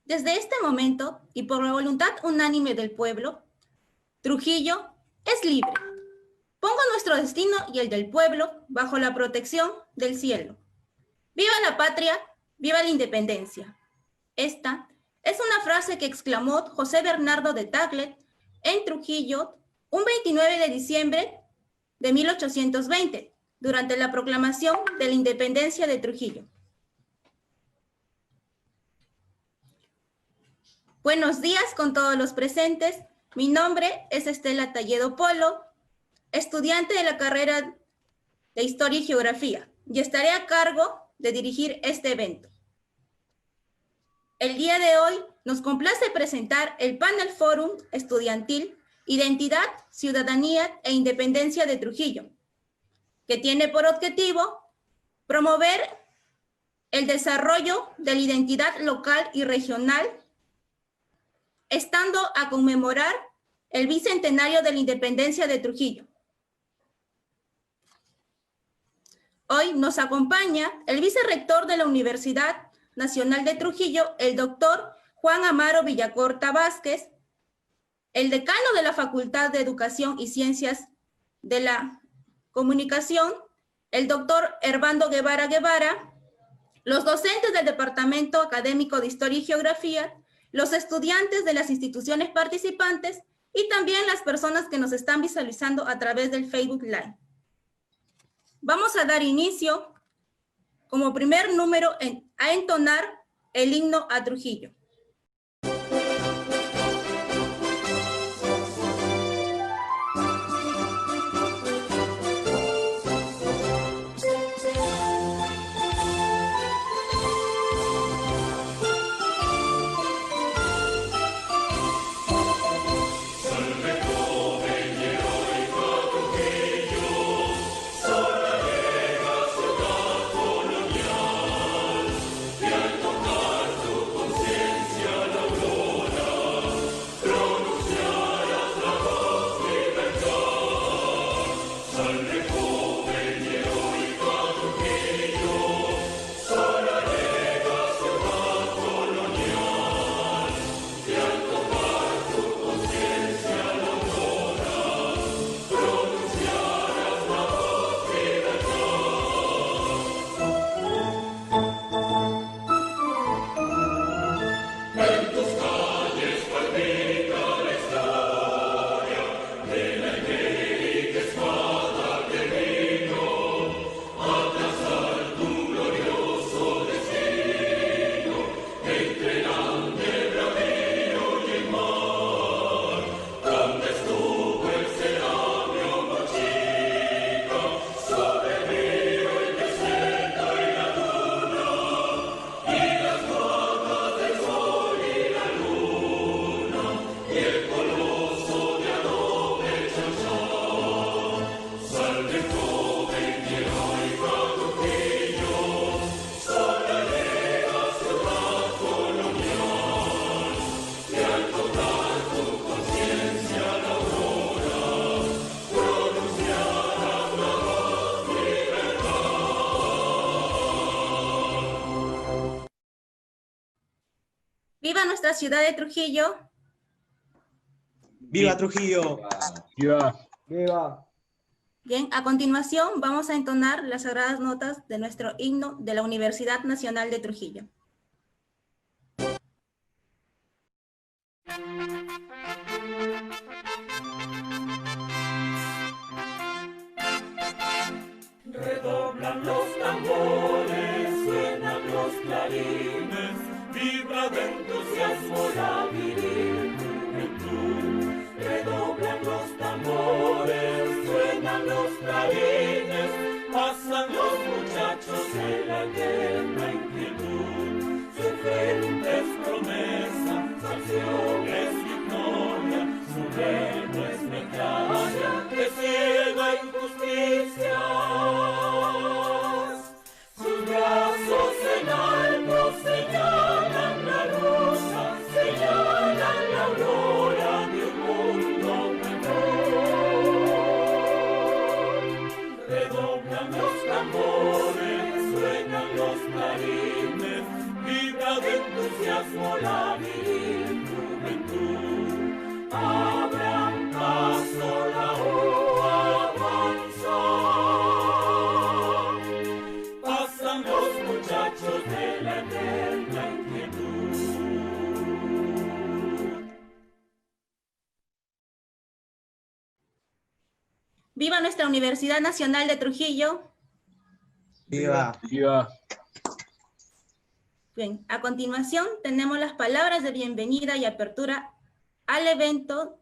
Desde este momento, y por la voluntad unánime del pueblo, Trujillo es libre. Pongo nuestro destino y el del pueblo bajo la protección del cielo. ¡Viva la patria! ¡Viva la independencia! Esta es una frase que exclamó José Bernardo de Tagle en Trujillo un 29 de diciembre de 1820, durante la proclamación de la independencia de Trujillo. Buenos días con todos los presentes. Mi nombre es Estela Talledo Polo, estudiante de la carrera de Historia y Geografía, y estaré a cargo de dirigir este evento. El día de hoy nos complace presentar el Panel Fórum Estudiantil Identidad, Ciudadanía e Independencia de Trujillo, que tiene por objetivo promover el desarrollo de la identidad local y regional, estando a conmemorar el bicentenario de la independencia de Trujillo. Hoy nos acompaña el vicerrector de la Universidad Nacional de Trujillo, el doctor Juan Amaro Villacorta Vázquez, el decano de la Facultad de Educación y Ciencias de la Comunicación, el doctor Hervando Guevara Guevara, los docentes del Departamento Académico de Historia y Geografía, los estudiantes de las instituciones participantes y también las personas que nos están visualizando a través del Facebook Live. Vamos a dar inicio como primer número a entonar el himno a Trujillo. ¡Viva nuestra ciudad de Trujillo! ¡Viva Trujillo! ¡Viva! ¡Viva! Bien, a continuación vamos a entonar las sagradas notas de nuestro himno de la Universidad Nacional de Trujillo. Redoblan los tambores, suenan los clarines, vibra de entusiasmo la viril juventud. Redoblan los tambores, suenan los clarines, pasan los muchachos de la guerra inquietud. Su frente es promesa, su acción es victoria, su reino es metralla que ciega injusticias. Sus brazos en alto señalan la ruta, señalan la aurora de un mundo mejor. Redoblan los tambores, suenan los clarines, vibra de entusiasmo la viril juventud. Abran paso la avanza. Pasan los muchachos de la eterna inquietud. ¡Viva nuestra Universidad Nacional de Trujillo! ¡Viva! Viva. Bien, a continuación tenemos las palabras de bienvenida y apertura al evento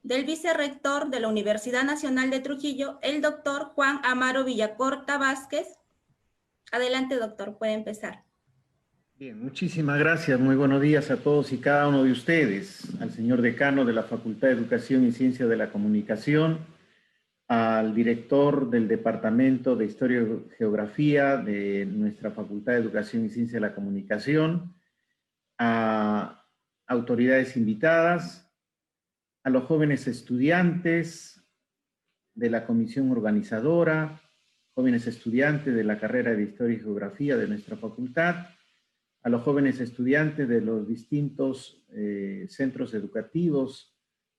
del vicerrector de la Universidad Nacional de Trujillo, el doctor Juan Amaro Villacorta Vázquez. Adelante, doctor, puede empezar. Bien, muchísimas gracias. Muy buenos días a todos y cada uno de ustedes. Al señor decano de la Facultad de Educación y Ciencias de la Comunicación, al director del Departamento de Historia y Geografía de nuestra Facultad de Educación y Ciencias de la Comunicación, a autoridades invitadas, a los jóvenes estudiantes de la comisión organizadora, jóvenes estudiantes de la carrera de Historia y Geografía de nuestra facultad, a los jóvenes estudiantes de los distintos centros educativos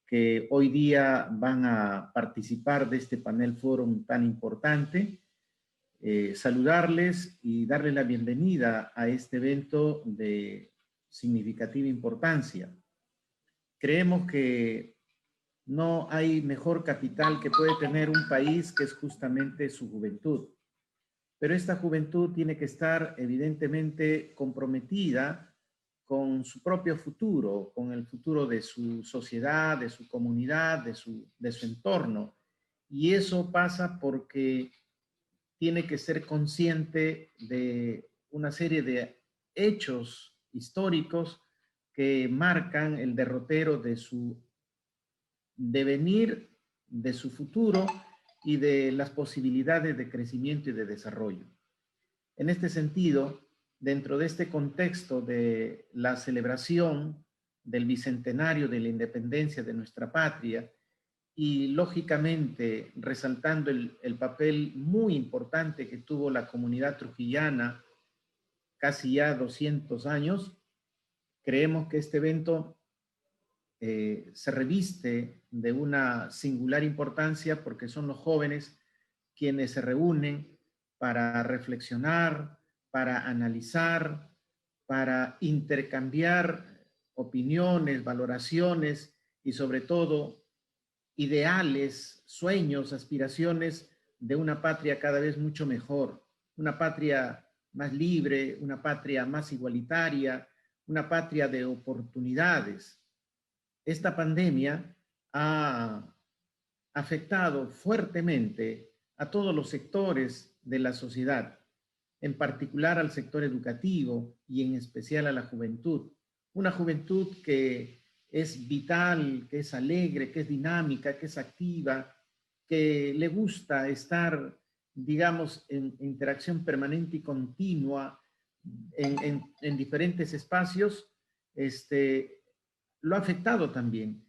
que hoy día van a participar de este panel fórum tan importante, saludarles y darles la bienvenida a este evento de significativa importancia. Creemos que no hay mejor capital que puede tener un país que es justamente su juventud. Pero esta juventud tiene que estar evidentemente comprometida con su propio futuro, con el futuro de su sociedad, de su comunidad, de su entorno. Y eso pasa porque tiene que ser consciente de una serie de hechos históricos que marcan el derrotero de su devenir, de su futuro y de las posibilidades de crecimiento y de desarrollo. En este sentido, dentro de este contexto de la celebración del bicentenario de la independencia de nuestra patria y lógicamente resaltando el papel muy importante que tuvo la comunidad trujillana casi ya 200 años, creemos que este evento se reviste de una singular importancia porque son los jóvenes quienes se reúnen para reflexionar, para analizar, para intercambiar opiniones, valoraciones y sobre todo ideales, sueños, aspiraciones de una patria cada vez mucho mejor, una patria más libre, una patria más igualitaria, una patria de oportunidades. Esta pandemia ha afectado fuertemente a todos los sectores de la sociedad, en particular al sector educativo y en especial a la juventud. Una juventud que es vital, que es alegre, que es dinámica, que es activa, que le gusta estar, digamos, en interacción permanente y continua en diferentes espacios, lo ha afectado también.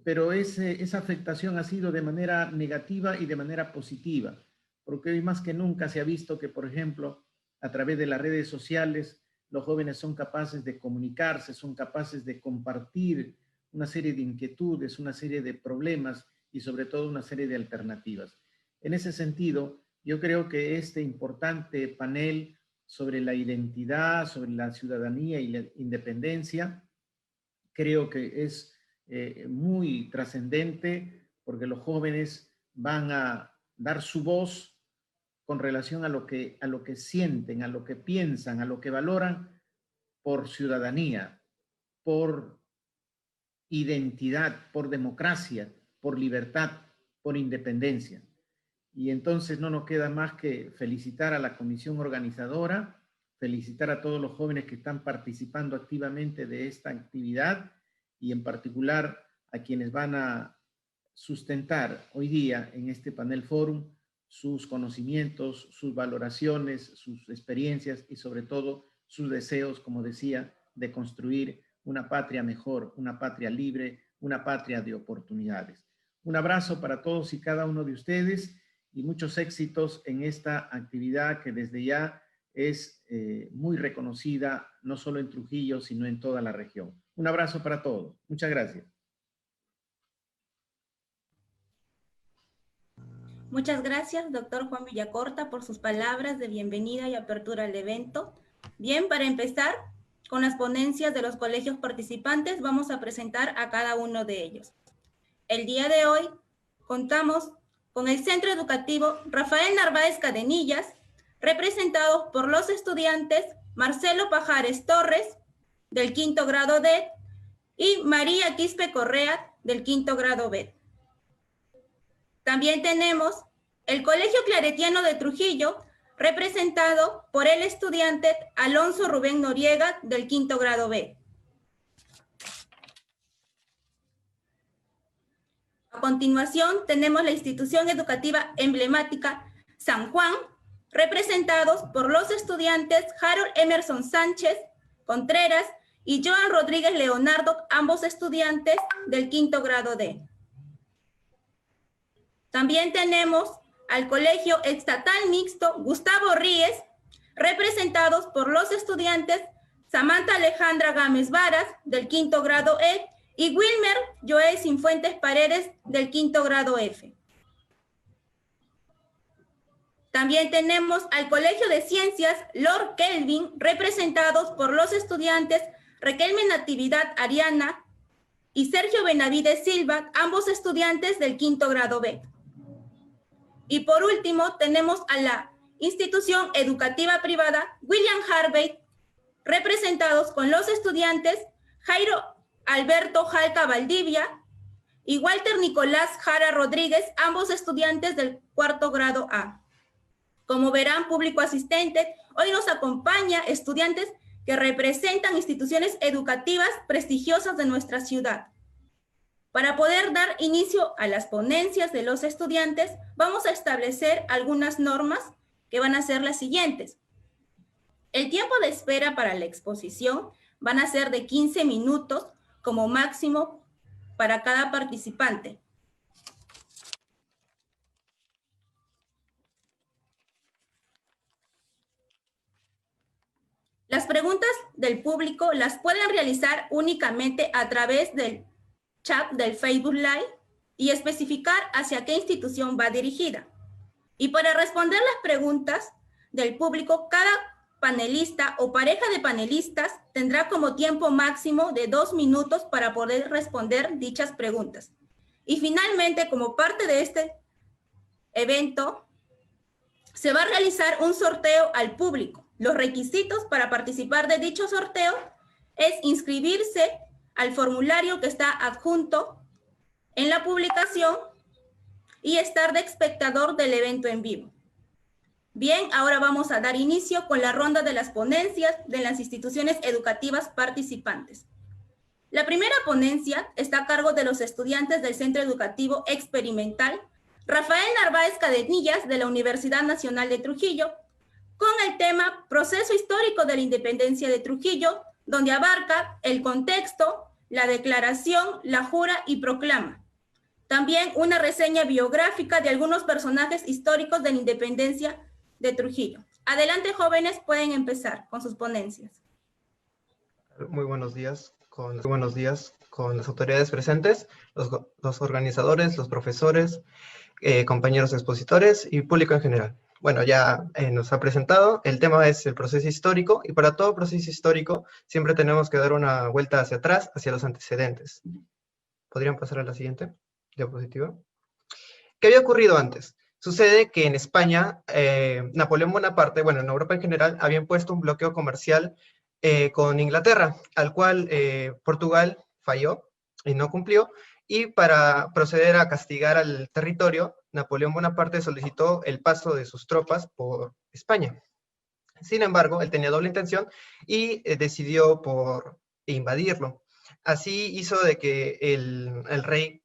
Pero esa afectación ha sido de manera negativa y de manera positiva, porque hoy más que nunca se ha visto que, por ejemplo, a través de las redes sociales, los jóvenes son capaces de comunicarse, son capaces de compartir una serie de inquietudes, una serie de problemas y sobre todo una serie de alternativas. En ese sentido, yo creo que este importante panel sobre la identidad, sobre la ciudadanía y la independencia, creo que es muy trascendente porque los jóvenes van a dar su voz con relación a lo que sienten, a lo que piensan, a lo que valoran por ciudadanía, por identidad, por democracia, por libertad, por independencia. Y entonces no nos queda más que felicitar a la comisión organizadora, felicitar a todos los jóvenes que están participando activamente de esta actividad y en particular a quienes van a sustentar hoy día en este panel fórum sus conocimientos, sus valoraciones, sus experiencias y sobre todo sus deseos, como decía, de construir una patria mejor, una patria libre, una patria de oportunidades. Un abrazo para todos y cada uno de ustedes y muchos éxitos en esta actividad que desde ya es muy reconocida, no solo en Trujillo, sino en toda la región. Un abrazo para todos. Muchas gracias. Muchas gracias, doctor Juan Villacorta, por sus palabras de bienvenida y apertura al evento. Bien, para empezar con las ponencias de los colegios participantes, vamos a presentar a cada uno de ellos. El día de hoy contamos con el Centro Educativo Rafael Narváez Cadenillas, representados por los estudiantes Marcelo Pajares Torres, del quinto grado D, y María Quispe Correa, del quinto grado B. También tenemos el Colegio Claretiano de Trujillo, representado por el estudiante Alonso Rubén Noriega, del quinto grado B. A continuación, tenemos la institución educativa emblemática San Juan, representados por los estudiantes Harold Emerson Sánchez Contreras y Joan Rodríguez Leonardo, ambos estudiantes del quinto grado D. También tenemos al Colegio Estatal Mixto Gustavo Ríez, representados por los estudiantes Samantha Alejandra Gámez Varas, del quinto grado E, y Wilmer Joel Cifuentes Paredes, del quinto grado F. También tenemos al Colegio de Ciencias Lord Kelvin, representados por los estudiantes Raquelme Natividad Ariana y Sergio Benavides Silva, ambos estudiantes del quinto grado B. Y por último, tenemos a la institución educativa privada William Harvey, representados con los estudiantes Jairo Alberto Jalca Valdivia y Walter Nicolás Jara Rodríguez, ambos estudiantes del cuarto grado A. Como verán, público asistente, hoy nos acompaña estudiantes que representan instituciones educativas prestigiosas de nuestra ciudad. Para poder dar inicio a las ponencias de los estudiantes, vamos a establecer algunas normas que van a ser las siguientes. El tiempo de espera para la exposición van a ser de 15 minutos como máximo para cada participante. Las preguntas del público las pueden realizar únicamente a través del chat del Facebook Live y especificar hacia qué institución va dirigida. Y para responder las preguntas del público, cada panelista o pareja de panelistas tendrá como tiempo máximo de 2 minutos para poder responder dichas preguntas. Y finalmente, como parte de este evento, se va a realizar un sorteo al público. Los requisitos para participar de dicho sorteo es inscribirse al formulario que está adjunto en la publicación y estar de espectador del evento en vivo. Bien, ahora vamos a dar inicio con la ronda de las ponencias de las instituciones educativas participantes. La primera ponencia está a cargo de los estudiantes del Centro Educativo Experimental Rafael Narváez Cadenillas de la Universidad Nacional de Trujillo, con el tema Proceso Histórico de la Independencia de Trujillo, donde abarca el contexto, la declaración, la jura y proclama. También una reseña biográfica de algunos personajes históricos de la independencia de Trujillo. Adelante, jóvenes, pueden empezar con sus ponencias. Muy buenos días con las autoridades presentes, los organizadores, los profesores, compañeros expositores y público en general. Bueno, ya nos ha presentado, el tema es el proceso histórico, y para todo proceso histórico siempre tenemos que dar una vuelta hacia atrás, hacia los antecedentes. ¿Podrían pasar a la siguiente diapositiva? ¿Qué había ocurrido antes? Sucede que en España, Napoleón Bonaparte, bueno, en Europa en general, había impuesto un bloqueo comercial con Inglaterra, al cual Portugal falló y no cumplió, y para proceder a castigar al territorio, Napoleón Bonaparte solicitó el paso de sus tropas por España. Sin embargo, él tenía doble intención y decidió por invadirlo. Así hizo de que el rey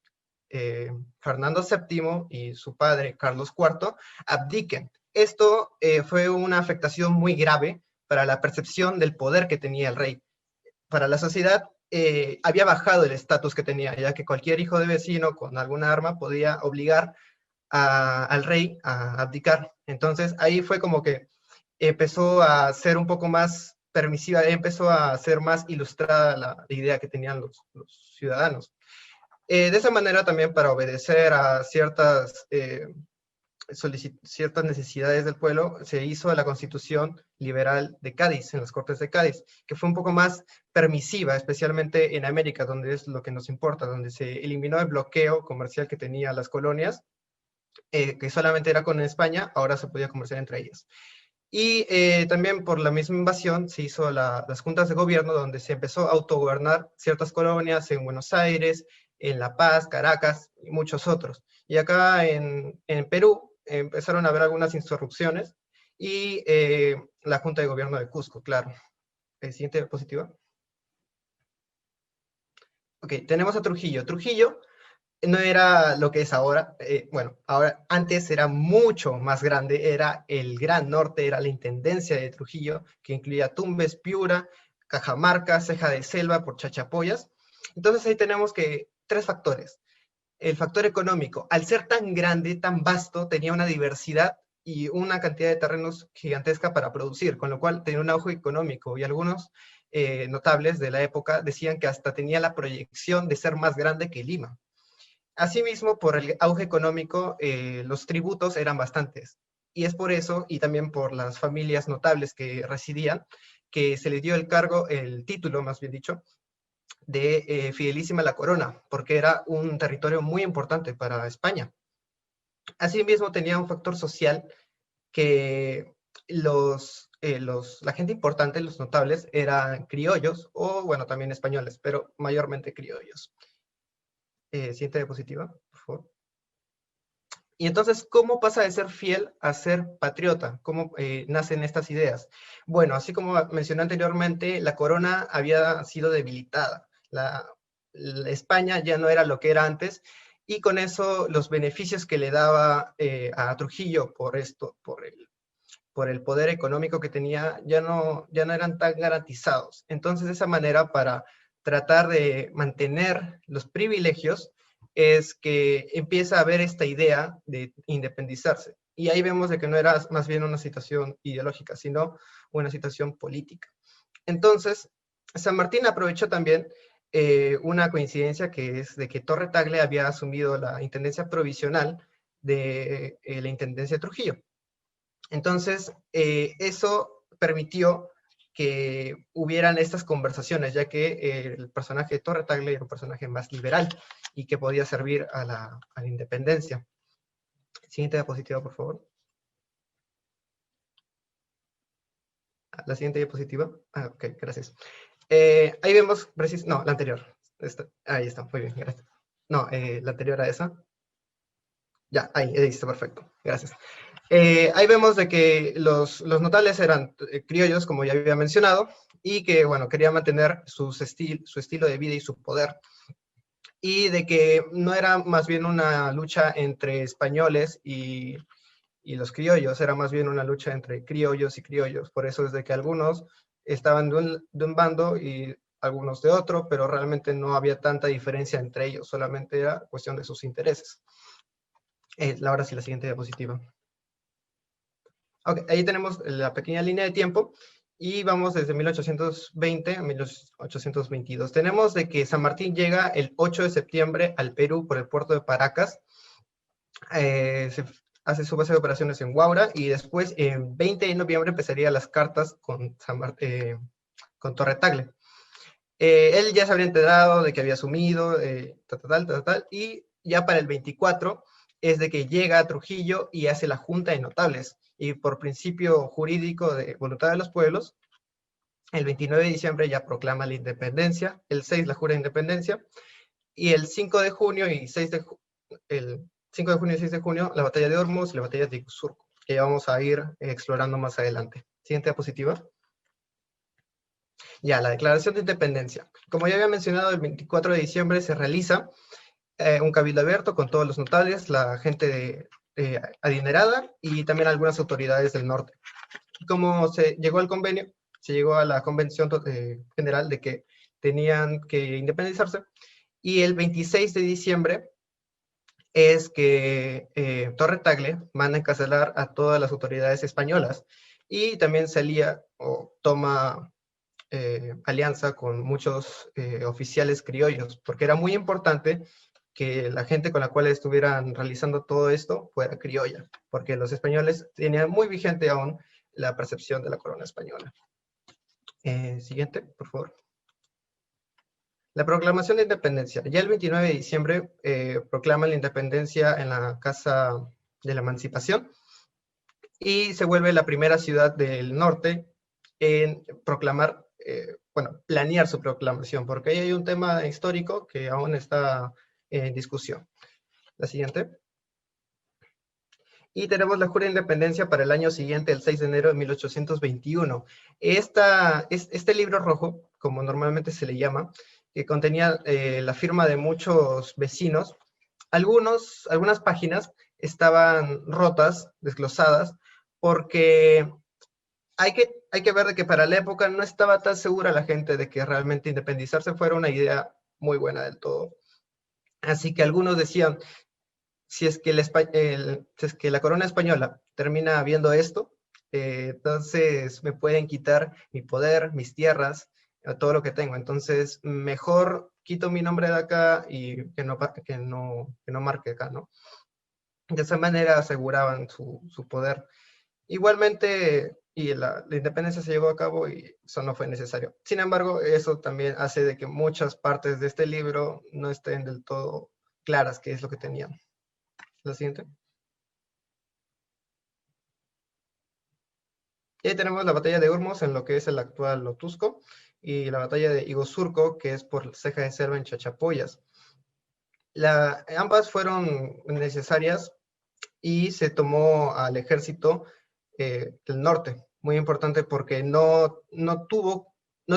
Fernando VII y su padre Carlos IV abdiquen. Esto fue una afectación muy grave para la percepción del poder que tenía el rey. Para la sociedad había bajado el estatus que tenía, ya que cualquier hijo de vecino con alguna arma podía obligar al rey a abdicar. Entonces ahí fue como que empezó a ser un poco más permisiva, empezó a ser más ilustrada la idea que tenían los ciudadanos. De esa manera también, para obedecer a ciertas necesidades del pueblo, se hizo la Constitución Liberal de Cádiz, en las Cortes de Cádiz, que fue un poco más permisiva, especialmente en América, donde es lo que nos importa, donde se eliminó el bloqueo comercial que tenía las colonias, que solamente era con España, ahora se podía comerciar entre ellas. Y también por la misma invasión se hizo las juntas de gobierno, donde se empezó a autogobernar ciertas colonias en Buenos Aires, en La Paz, Caracas y muchos otros. Y acá en Perú empezaron a haber algunas insurrecciones y la Junta de Gobierno de Cusco, claro. Siguiente diapositiva. Ok, tenemos a Trujillo. Trujillo no era lo que es ahora. Bueno, ahora antes era mucho más grande, era el Gran Norte, era la intendencia de Trujillo, que incluía Tumbes, Piura, Cajamarca, Ceja de Selva, por Chachapoyas. Entonces ahí tenemos que 3 factores. El factor económico, al ser tan grande, tan vasto, tenía una diversidad y una cantidad de terrenos gigantesca para producir, con lo cual tenía un auge económico, y algunos notables de la época decían que hasta tenía la proyección de ser más grande que Lima. Asimismo, por el auge económico, los tributos eran bastantes, y es por eso, y también por las familias notables que residían, que se le dio el título, más bien dicho, de Fidelísima la Corona, porque era un territorio muy importante para España. Asimismo, tenía un factor social que la gente importante, los notables, eran criollos, o bueno, también españoles, pero mayormente criollos. Siguiente diapositiva, por favor. Y entonces, ¿cómo pasa de ser fiel a ser patriota? ¿Cómo nacen estas ideas? Bueno, así como mencioné anteriormente, la corona había sido debilitada. La España ya no era lo que era antes, y con eso los beneficios que le daba a Trujillo por el poder económico que tenía ya no eran tan garantizados. Entonces, de esa manera, para tratar de mantener los privilegios, es que empieza a haber esta idea de independizarse. Y ahí vemos de que no era más bien una situación ideológica, sino una situación política. Entonces, San Martín aprovechó también una coincidencia, que es de que Torre Tagle había asumido la intendencia provisional de la intendencia de Trujillo. Entonces, eso permitió que hubieran estas conversaciones, ya que el personaje de Torre Tagle era un personaje más liberal y que podía servir a la independencia. Siguiente diapositiva, por favor. La siguiente diapositiva. Ok, gracias. Ahí vemos, no, la anterior. Ahí está, muy bien, gracias. No, la anterior a esa. Ya, ahí está, perfecto, gracias. Ahí vemos de que los notables eran criollos, como ya había mencionado, y que, bueno, querían mantener su estilo de vida y su poder. Y de que no era más bien una lucha entre españoles y los criollos, era más bien una lucha entre criollos y criollos. Por eso es de que algunos estaban de un bando y algunos de otro, pero realmente no había tanta diferencia entre ellos, solamente era cuestión de sus intereses. Ahora sí, la siguiente diapositiva. Ok, ahí tenemos la pequeña línea de tiempo y vamos desde 1820 a 1822. Tenemos de que San Martín llega el 8 de septiembre al Perú por el puerto de Paracas. Se hace su base de operaciones en Huaura, y después, en 20 de noviembre, empezaría las cartas con Torre Tagle. Él ya se habría enterado de que había asumido, y ya para el 24 es de que llega a Trujillo y hace la Junta de Notables, y por principio jurídico de voluntad de los pueblos, el 29 de diciembre ya proclama la independencia, el 6 la jura de independencia, y el 5 de junio y 6 de junio la batalla de Hormuz y la batalla de Iguazú, que vamos a ir explorando más adelante. Siguiente diapositiva. Ya, la declaración de independencia. Como ya había mencionado, el 24 de diciembre se realiza un cabildo abierto con todos los notables, la gente adinerada y también algunas autoridades del norte. Como se llegó al convenio, se llegó a la convención general de que tenían que independizarse, y el 26 de diciembre es que Torre Tagle manda encarcelar a todas las autoridades españolas y también se alía o toma alianza con muchos oficiales criollos, porque era muy importante que la gente con la cual estuvieran realizando todo esto fuera criolla, porque los españoles tenían muy vigente aún la percepción de la corona española. Siguiente, por favor. La proclamación de independencia. Ya el 29 de diciembre proclama la independencia en la Casa de la Emancipación y se vuelve la primera ciudad del norte en proclamar, planear su proclamación, porque ahí hay un tema histórico que aún está en discusión. La siguiente. Y tenemos la jura de independencia para el año siguiente, el 6 de enero de 1821. Este libro rojo, como normalmente se le llama, que contenía la firma de muchos vecinos, algunas páginas estaban rotas, desglosadas, porque hay que ver de que para la época no estaba tan segura la gente de que realmente independizarse fuera una idea muy buena del todo. Así que algunos decían, si es que la corona española termina viendo esto, entonces me pueden quitar mi poder, mis tierras, todo lo que tengo. Entonces, mejor quito mi nombre de acá y que no marque acá, ¿no? De esa manera aseguraban su poder. Igualmente, y la independencia se llevó a cabo y eso no fue necesario. Sin embargo, eso también hace de que muchas partes de este libro no estén del todo claras qué es lo que tenían. La siguiente. Y ahí tenemos la batalla de Urmos en lo que es el actual Lotusco y la batalla de Iguazurco, que es por Ceja de Selva en Chachapoyas. Ambas fueron necesarias y se tomó al ejército del norte. Muy importante porque no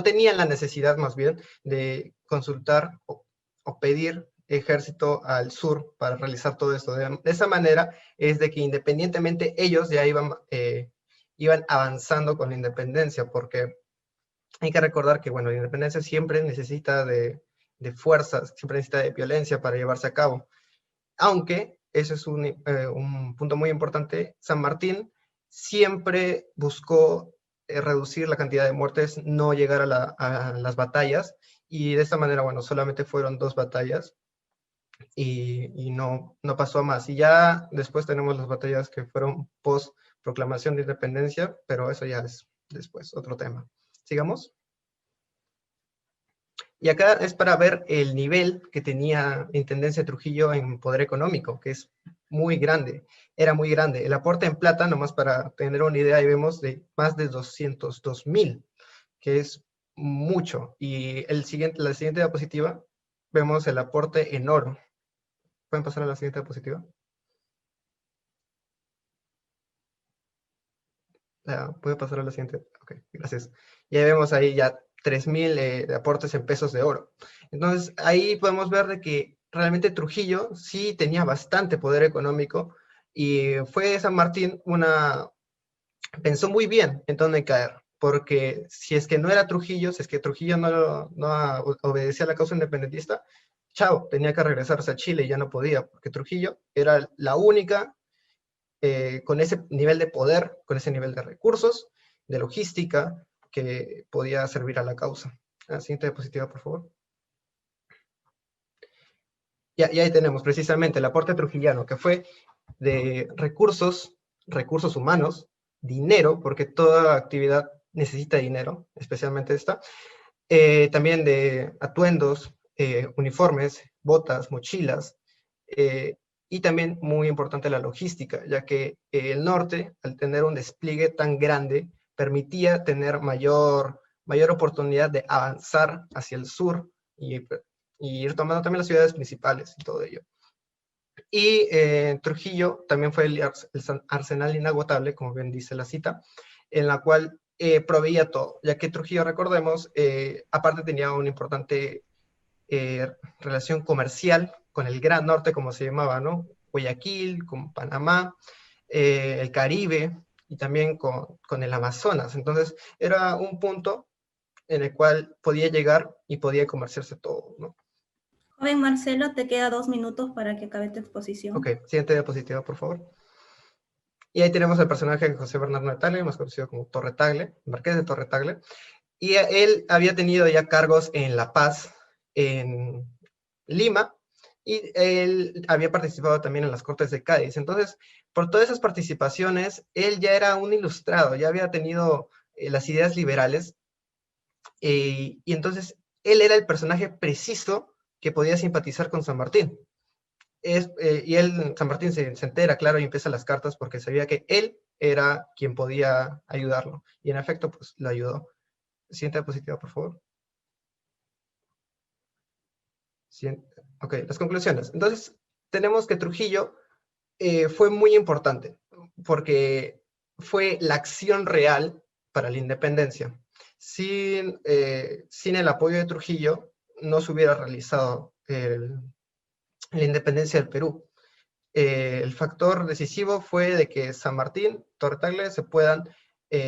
tenían la necesidad más bien de consultar o pedir ejército al sur para realizar todo esto. De esa manera es de que independientemente ellos ya iban avanzando con la independencia, porque hay que recordar que, bueno, la independencia siempre necesita de fuerzas, siempre necesita de violencia para llevarse a cabo. Aunque, ese es un punto muy importante, San Martín siempre buscó reducir la cantidad de muertes, no llegar a las batallas, y de esta manera, bueno, solamente fueron 2 batallas, y no pasó a más. Y ya después tenemos las batallas que fueron post proclamación de independencia, pero eso ya es después, otro tema. Sigamos. Y acá es para ver el nivel que tenía la Intendencia de Trujillo en poder económico, que es muy grande, era muy grande. El aporte en plata, nomás para tener una idea, ahí vemos de más de 202,000, que es mucho. Y la siguiente diapositiva, vemos el aporte en oro. ¿Pueden pasar a la siguiente diapositiva? ¿Puede pasar a la siguiente? Ok, gracias. Ya vemos ahí ya 3,000 aportes en pesos de oro. Entonces, ahí podemos ver de que realmente Trujillo sí tenía bastante poder económico y fue San Martín pensó muy bien en dónde caer, porque si es que no era Trujillo, si es que Trujillo no obedecía a la causa independentista, chao, tenía que regresarse a Chile y ya no podía, porque Trujillo era la única con ese nivel de poder, con ese nivel de recursos, de logística, que podía servir a la causa. La siguiente diapositiva, por favor. Y ahí tenemos precisamente el aporte trujillano, que fue de recursos humanos, dinero, porque toda actividad necesita dinero, especialmente esta, también de atuendos, uniformes, botas, mochilas, y también muy importante la logística, ya que el norte, al tener un despliegue tan grande, permitía tener mayor oportunidad de avanzar hacia el sur y ir tomando también las ciudades principales y todo ello. Y Trujillo también fue el arsenal inagotable, como bien dice la cita, en la cual proveía todo, ya que Trujillo, recordemos, aparte tenía una importante relación comercial con el Gran Norte, como se llamaba, ¿no? Guayaquil, con Panamá, el Caribe y también con el Amazonas. Entonces, era un punto en el cual podía llegar y podía comerciarse todo, ¿no? Joven Marcelo, te queda 2 minutos para que acabe tu exposición. Ok, siguiente diapositiva, por favor. Y ahí tenemos el personaje de José Bernardo de Tagle, más conocido como Torre Tagle, Marqués de Torre Tagle. Y él había tenido ya cargos en La Paz, en Lima, y él había participado también en las Cortes de Cádiz. Entonces, por todas esas participaciones, él ya era un ilustrado, ya había tenido las ideas liberales, y entonces él era el personaje preciso que podía simpatizar con San Martín. Y él, San Martín se entera, claro, y empieza las cartas porque sabía que él era quien podía ayudarlo. Y en efecto, pues, lo ayudó. Siguiente diapositiva, por favor. Ok, las conclusiones. Entonces, tenemos que Trujillo fue muy importante porque fue la acción real para la independencia. Sin el apoyo de Trujillo, no se hubiera realizado la independencia del Perú. El factor decisivo fue de que San Martín, Torre Tagle se puedan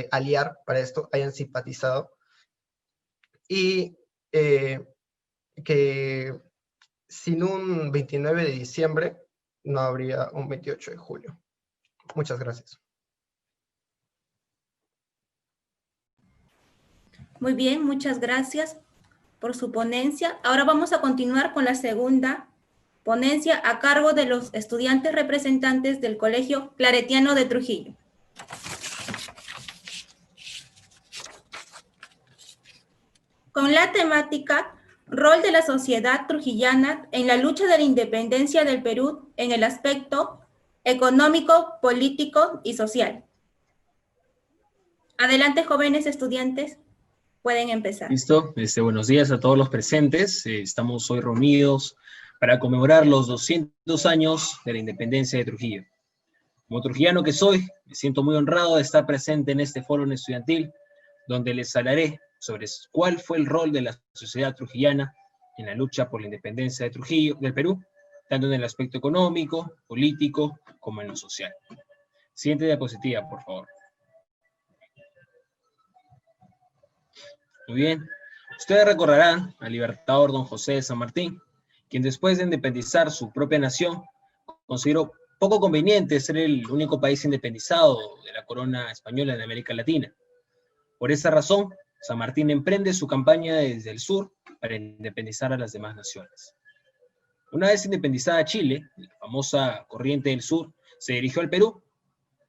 aliar para esto, hayan simpatizado, y que sin un 29 de diciembre no habría un 28 de julio. Muchas gracias. Muy bien, muchas gracias por su ponencia. Ahora vamos a continuar con la segunda ponencia a cargo de los estudiantes representantes del Colegio Claretiano de Trujillo. Con la temática Rol de la sociedad trujillana en la lucha de la independencia del Perú en el aspecto económico, político y social. Adelante, jóvenes estudiantes, pueden empezar. Listo, buenos días a todos los presentes. Estamos hoy reunidos para conmemorar los 200 años de la independencia de Trujillo. Como trujillano que soy, me siento muy honrado de estar presente en este foro estudiantil, donde les hablaré sobre cuál fue el rol de la sociedad trujillana en la lucha por la independencia de Trujillo, del Perú, tanto en el aspecto económico, político, como en lo social. Siguiente diapositiva, por favor. Muy bien. Ustedes recordarán al libertador don José de San Martín, quien después de independizar su propia nación, consideró poco conveniente ser el único país independizado de la corona española en América Latina. Por esa razón, San Martín emprende su campaña desde el sur para independizar a las demás naciones. Una vez independizada Chile, la famosa Corriente del Sur se dirigió al Perú.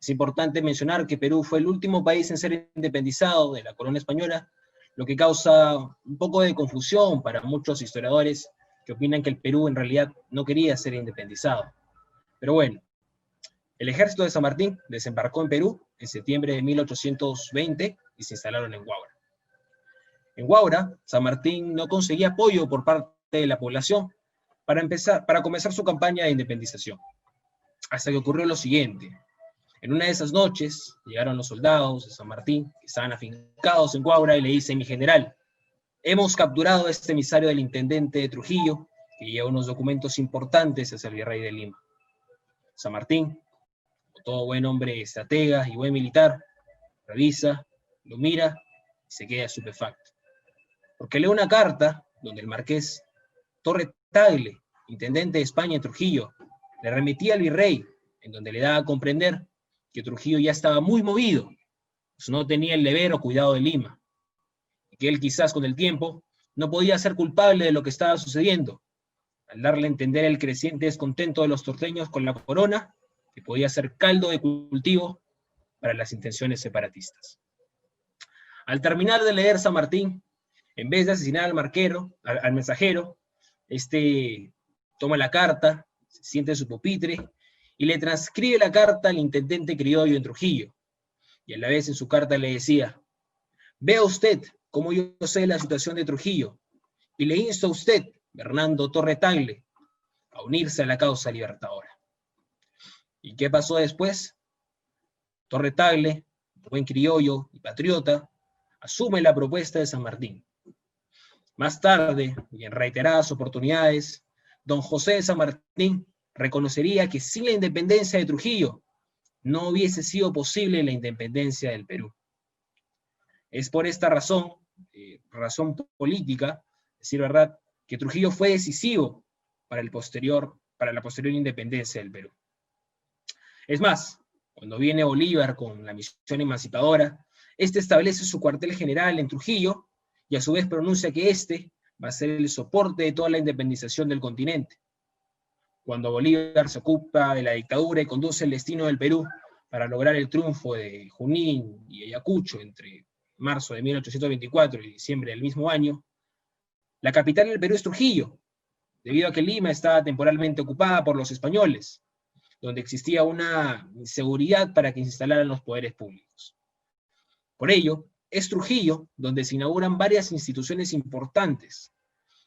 Es importante mencionar que Perú fue el último país en ser independizado de la corona española, lo que causa un poco de confusión para muchos historiadores que opinan que el Perú en realidad no quería ser independizado. Pero bueno, el ejército de San Martín desembarcó en Perú en septiembre de 1820 y se instalaron en Huaura. En Huaura, San Martín no conseguía apoyo por parte de la población para comenzar su campaña de independización. Hasta que ocurrió lo siguiente. En una de esas noches, llegaron los soldados de San Martín, que estaban afincados en Huaura, y le dicen: mi general, hemos capturado a este emisario del intendente de Trujillo, que lleva unos documentos importantes hacia el virrey de Lima. San Martín, como todo buen hombre estratega y buen militar, revisa, lo mira y se queda estupefacto. Porque lee una carta donde el marqués Torre Tagle, intendente de España en Trujillo, le remitía al virrey, en donde le daba a comprender que Trujillo ya estaba muy movido, pues no tenía el deber o cuidado de Lima, y que él quizás con el tiempo no podía ser culpable de lo que estaba sucediendo, al darle a entender el creciente descontento de los torteños con la corona, que podía ser caldo de cultivo para las intenciones separatistas. Al terminar de leer San Martín, en vez de asesinar al mensajero, toma la carta, se sienta en su pupitre y le transcribe la carta al intendente criollo en Trujillo. Y a la vez en su carta le decía: vea usted cómo yo sé la situación de Trujillo, y le insto a usted, Bernardo Torre Tagle, a unirse a la causa libertadora. ¿Y qué pasó después? Torre Tagle, buen criollo y patriota, asume la propuesta de San Martín. Más tarde, y en reiteradas oportunidades, don José de San Martín reconocería que sin la independencia de Trujillo no hubiese sido posible la independencia del Perú. Es por esta razón, razón política, decir verdad, que Trujillo fue decisivo para la posterior independencia del Perú. Es más, Cuando viene Bolívar con la misión emancipadora, este establece su cuartel general en Trujillo y a su vez pronuncia que este va a ser el soporte de toda la independización del continente. Cuando Bolívar se ocupa de la dictadura y conduce el destino del Perú para lograr el triunfo de Junín y Ayacucho entre marzo de 1824 y diciembre del mismo año, la capital del Perú es Trujillo, debido a que Lima estaba temporalmente ocupada por los españoles, donde existía una inseguridad para que se instalaran los poderes públicos. Por ello, es Trujillo donde se inauguran varias instituciones importantes,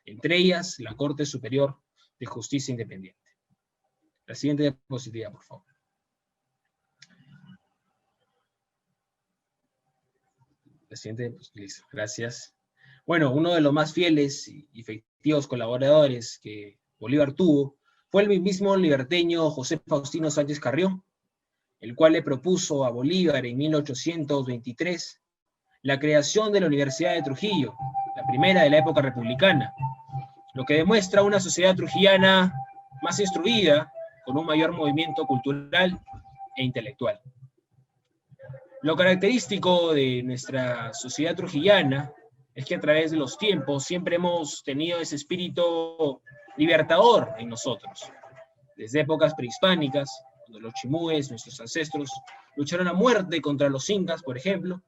entre ellas la Corte Superior de Justicia Independiente. La siguiente diapositiva, por favor. La siguiente, pues, listo, gracias. Bueno, uno de los más fieles y efectivos colaboradores que Bolívar tuvo fue el mismo liberteño José Faustino Sánchez Carrión, el cual le propuso a Bolívar en 1823 la creación de la Universidad de Trujillo, la primera de la época republicana, lo que demuestra una sociedad trujillana más instruida, con un mayor movimiento cultural e intelectual. Lo característico de nuestra sociedad trujillana es que a través de los tiempos siempre hemos tenido ese espíritu libertador en nosotros. Desde épocas prehispánicas, cuando los chimúes, nuestros ancestros, lucharon a muerte contra los incas, por ejemplo.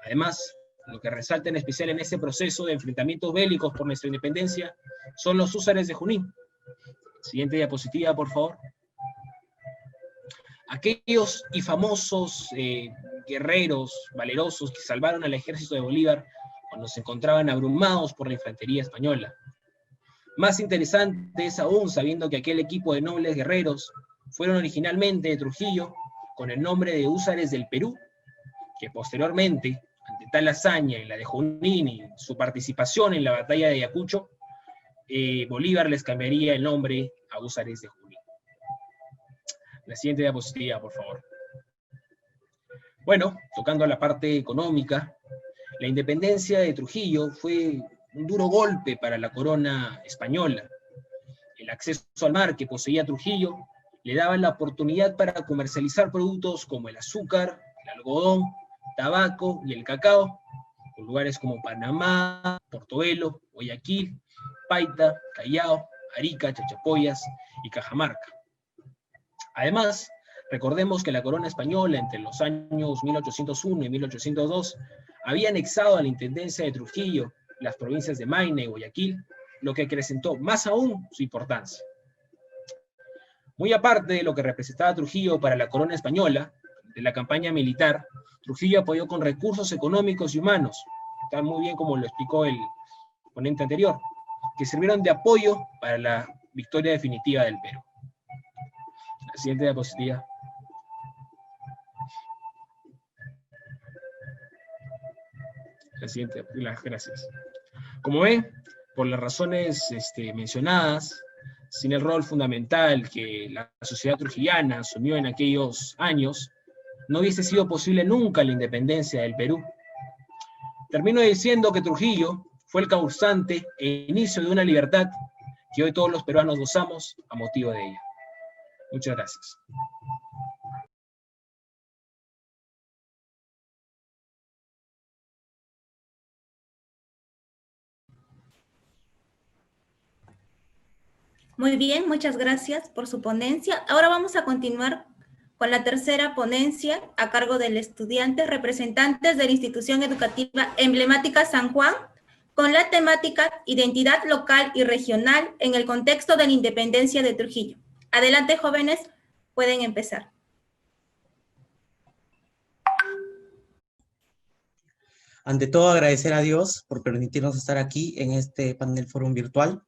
Además, lo que resalta en especial en ese proceso de enfrentamientos bélicos por nuestra independencia son los húsares de Junín. Siguiente diapositiva, por favor. Aquellos y famosos guerreros valerosos que salvaron al ejército de Bolívar cuando se encontraban abrumados por la infantería española. Más interesante es aún sabiendo que aquel equipo de nobles guerreros fueron originalmente de Trujillo con el nombre de húsares del Perú, que posteriormente, ante tal hazaña en la de Junín y su participación en la batalla de Ayacucho, Bolívar les cambiaría el nombre a húsares de Junín. La siguiente diapositiva, por favor. Bueno, tocando la parte económica, la independencia de Trujillo fue un duro golpe para la corona española. El acceso al mar que poseía Trujillo le daba la oportunidad para comercializar productos como el azúcar, el algodón, tabaco y el cacao, con lugares como Panamá, Portobelo, Guayaquil, Paita, Callao, Arica, Chachapoyas y Cajamarca. Además, recordemos que la corona española entre los años 1801 y 1802 había anexado a la intendencia de Trujillo las provincias de Maine y Guayaquil, lo que acrecentó más aún su importancia. Muy aparte de lo que representaba Trujillo para la corona española, de la campaña militar, Trujillo apoyó con recursos económicos y humanos, tan muy bien como lo explicó el ponente anterior, que sirvieron de apoyo para la victoria definitiva del Perú. La siguiente diapositiva. La siguiente, gracias. Como ven, por las razones mencionadas, sin el rol fundamental que la sociedad trujillana asumió en aquellos años, no hubiese sido posible nunca la independencia del Perú. Termino diciendo que Trujillo fue el causante e inicio de una libertad que hoy todos los peruanos gozamos a motivo de ella. Muchas gracias. Muy bien, muchas gracias por su ponencia. Ahora vamos a continuar con la tercera ponencia a cargo del estudiante representantes de la institución educativa emblemática San Juan, con la temática Identidad local y regional en el contexto de la independencia de Trujillo. Adelante, jóvenes, pueden empezar. Ante todo, agradecer a Dios por permitirnos estar aquí en este panel fórum virtual.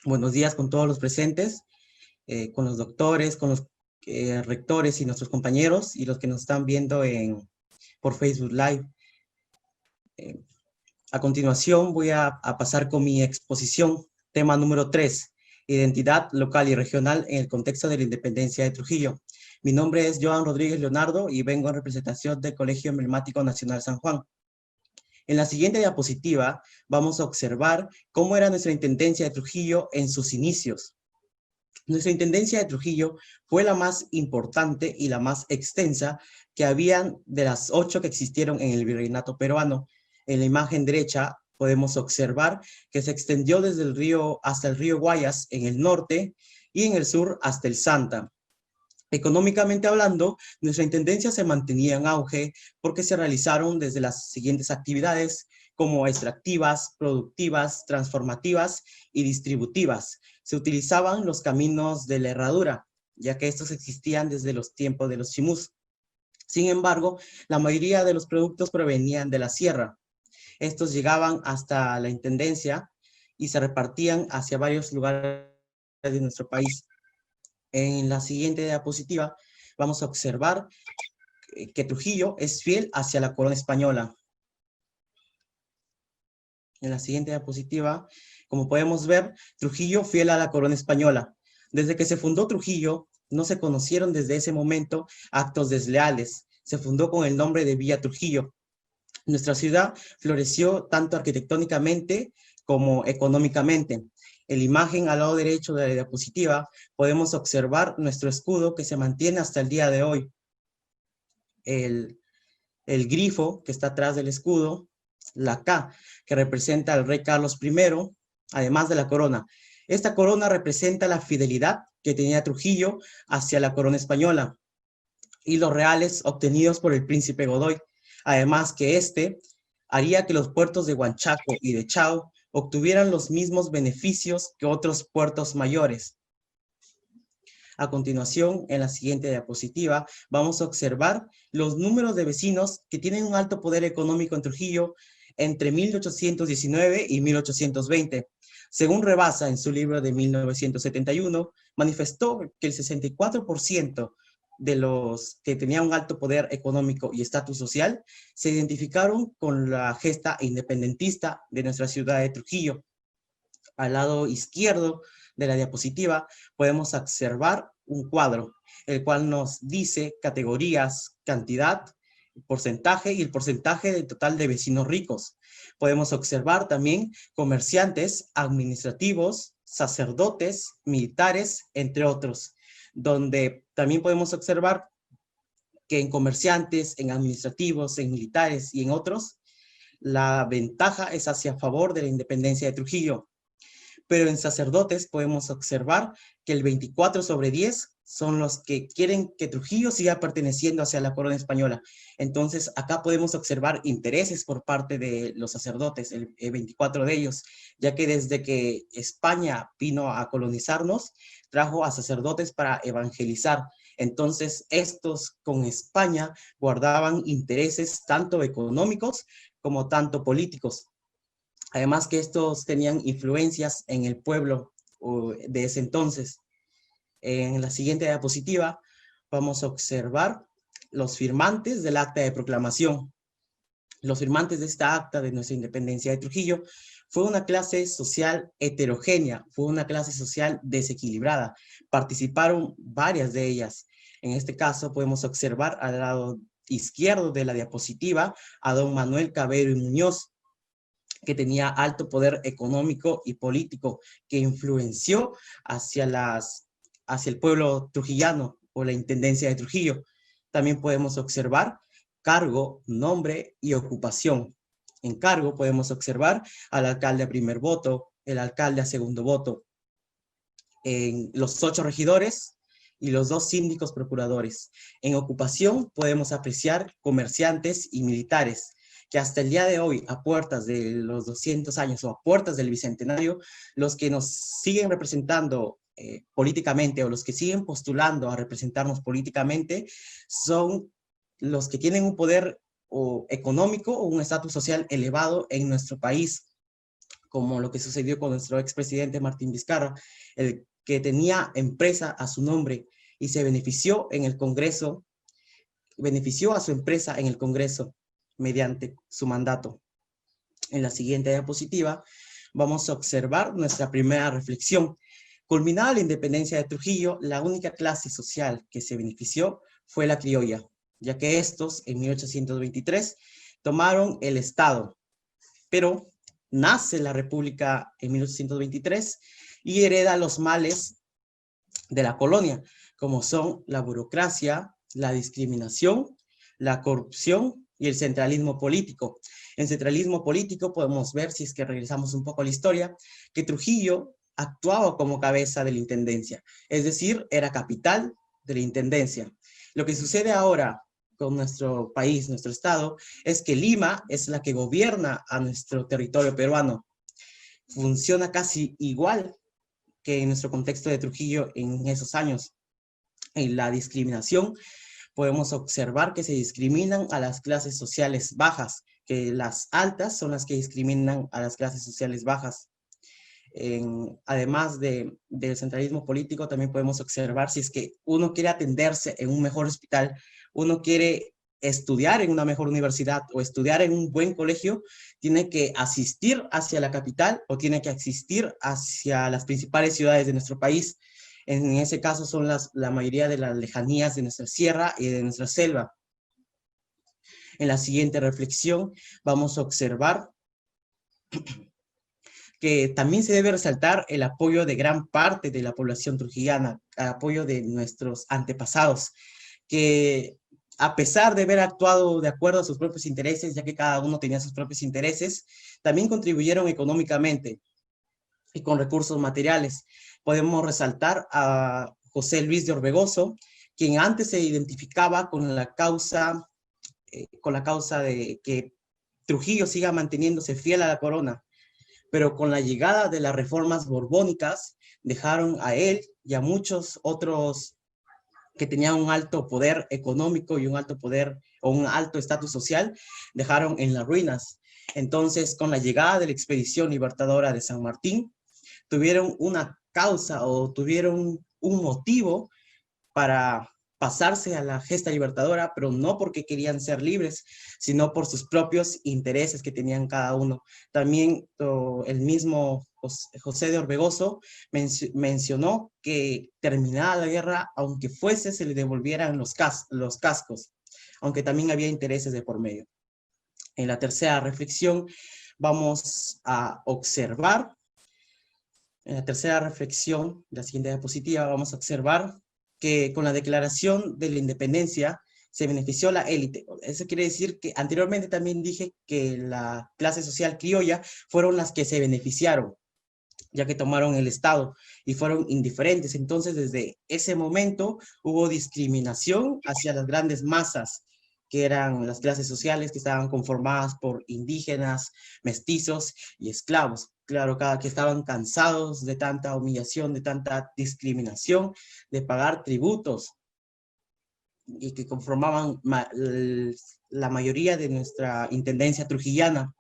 Buenos días con todos los presentes, con los doctores, con los rectores y nuestros compañeros y los que nos están viendo por Facebook Live. A continuación voy a pasar con mi exposición, tema número 3, Identidad local y regional en el contexto de la independencia de Trujillo. Mi nombre es Joan Rodríguez Leonardo y vengo en representación del Colegio Emblemático Nacional San Juan. En la siguiente diapositiva vamos a observar cómo era nuestra intendencia de Trujillo en sus inicios. Nuestra intendencia de Trujillo fue la más importante y la más extensa que habían de las 8 que existieron en el virreinato peruano. En la imagen derecha podemos observar que se extendió desde el río hasta el río Guayas en el norte y en el sur hasta el Santa. Económicamente hablando, nuestra intendencia se mantenía en auge porque se realizaron desde las siguientes actividades como extractivas, productivas, transformativas y distributivas. Se utilizaban los caminos de la herradura, ya que estos existían desde los tiempos de los chimús. Sin embargo, la mayoría de los productos provenían de la sierra. Estos llegaban hasta la intendencia y se repartían hacia varios lugares de nuestro país. En la siguiente diapositiva vamos a observar que Trujillo es fiel hacia la corona española. En la siguiente diapositiva, como podemos ver, Trujillo fiel a la corona española. Desde que se fundó Trujillo, no se conocieron desde ese momento actos desleales. Se fundó con el nombre de Villa Trujillo. Nuestra ciudad floreció tanto arquitectónicamente como económicamente. En la imagen al lado derecho de la diapositiva podemos observar nuestro escudo que se mantiene hasta el día de hoy. El grifo que está atrás del escudo, la K, que representa al rey Carlos I, además de la corona. Esta corona representa la fidelidad que tenía Trujillo hacia la corona española y los reales obtenidos por el príncipe Godoy. Además que este haría que los puertos de Huanchaco y de Chao obtuvieran los mismos beneficios que otros puertos mayores. A continuación, en la siguiente diapositiva, vamos a observar los números de vecinos que tienen un alto poder económico en Trujillo entre 1819 y 1820. Según Rebasa, en su libro de 1971, manifestó que el 64% de los que tenían un alto poder económico y estatus social se identificaron con la gesta independentista de nuestra ciudad de Trujillo. Al lado izquierdo de la diapositiva podemos observar un cuadro, el cual nos dice categorías, cantidad, porcentaje y el porcentaje del total de vecinos ricos. Podemos observar también comerciantes, administrativos, sacerdotes, militares, entre otros, donde también podemos observar que en comerciantes, en administrativos, en militares y en otros, la ventaja es hacia favor de la independencia de Trujillo. Pero en sacerdotes podemos observar que el 24/10 son los que quieren que Trujillo siga perteneciendo hacia la corona española. Entonces, acá podemos observar intereses por parte de los sacerdotes, el 24 de ellos, ya que desde que España vino a colonizarnos, trajo a sacerdotes para evangelizar. Entonces, estos con España guardaban intereses tanto económicos como tanto políticos. Además que estos tenían influencias en el pueblo de ese entonces. En la siguiente diapositiva vamos a observar los firmantes del acta de proclamación. Los firmantes de esta acta de nuestra independencia de Trujillo fue una clase social heterogénea, fue una clase social desequilibrada. Participaron varias de ellas. En este caso podemos observar al lado izquierdo de la diapositiva a don Manuel Cabero y Muñoz, que tenía alto poder económico y político, que influenció hacia el pueblo trujillano o la intendencia de Trujillo. También podemos observar cargo, nombre y ocupación. En cargo podemos observar al alcalde a primer voto, el alcalde a segundo voto, en los 8 regidores y los 2 síndicos procuradores. En ocupación podemos apreciar comerciantes y militares, que hasta el día de hoy, a puertas de los 200 años o a puertas del Bicentenario, los que nos siguen representando políticamente o los que siguen postulando a representarnos políticamente son los que tienen un poder económico o un estatus social elevado en nuestro país, como lo que sucedió con nuestro expresidente Martín Vizcarra, el que tenía empresa a su nombre y se benefició en el Congreso, benefició a su empresa en el Congreso mediante su mandato. En la siguiente diapositiva vamos a observar nuestra primera reflexión. Culminada la independencia de Trujillo, la única clase social que se benefició fue la criolla, ya que estos en 1823 tomaron el Estado, pero nace la República en 1823 y hereda los males de la colonia, como son la burocracia, la discriminación, la corrupción y el centralismo político. En centralismo político podemos ver, si es que regresamos un poco a la historia, que Trujillo actuaba como cabeza de la intendencia, es decir, era capital de la intendencia. Lo que sucede ahora con nuestro país, nuestro estado, es que Lima es la que gobierna a nuestro territorio peruano. Funciona casi igual que en nuestro contexto de Trujillo en esos años. En la discriminación podemos observar que se discriminan a las clases sociales bajas, que las altas son las que discriminan a las clases sociales bajas. Además del centralismo político, también podemos observar si es que uno quiere atenderse en un mejor hospital, uno quiere estudiar en una mejor universidad o estudiar en un buen colegio, tiene que asistir hacia la capital o tiene que asistir hacia las principales ciudades de nuestro país. En ese caso son la mayoría de las lejanías de nuestra sierra y de nuestra selva. En la siguiente reflexión vamos a observar que también se debe resaltar el apoyo de gran parte de la población trujillana, el apoyo de nuestros antepasados, que a pesar de haber actuado de acuerdo a sus propios intereses, ya que cada uno tenía sus propios intereses, también contribuyeron económicamente y con recursos materiales. Podemos resaltar a José Luis de Orbegoso, quien antes se identificaba con la causa de que Trujillo siga manteniéndose fiel a la corona, pero con la llegada de las reformas borbónicas dejaron a él y a muchos otros que tenían un alto poder económico y un alto poder o un alto estatus social, dejaron en las ruinas. Entonces, con la llegada de la expedición libertadora de San Martín, tuvieron una causa o tuvieron un motivo para pasarse a la gesta libertadora, pero no porque querían ser libres, sino por sus propios intereses que tenían cada uno. También el mismo José de Orbegoso mencionó que terminada la guerra, aunque fuese, se le devolvieran los cascos, aunque también había intereses de por medio. En la tercera reflexión vamos a observar, en la tercera reflexión, la siguiente diapositiva, vamos a observar que con la declaración de la independencia se benefició la élite. Eso quiere decir que anteriormente también dije que la clase social criolla fueron las que se beneficiaron, ya que tomaron el Estado y fueron indiferentes. Entonces, desde ese momento hubo discriminación hacia las grandes masas, que eran las clases sociales que estaban conformadas por indígenas, mestizos y esclavos. Claro, que estaban cansados de tanta humillación, de tanta discriminación, de pagar tributos, y que conformaban la mayoría de nuestra intendencia trujillana.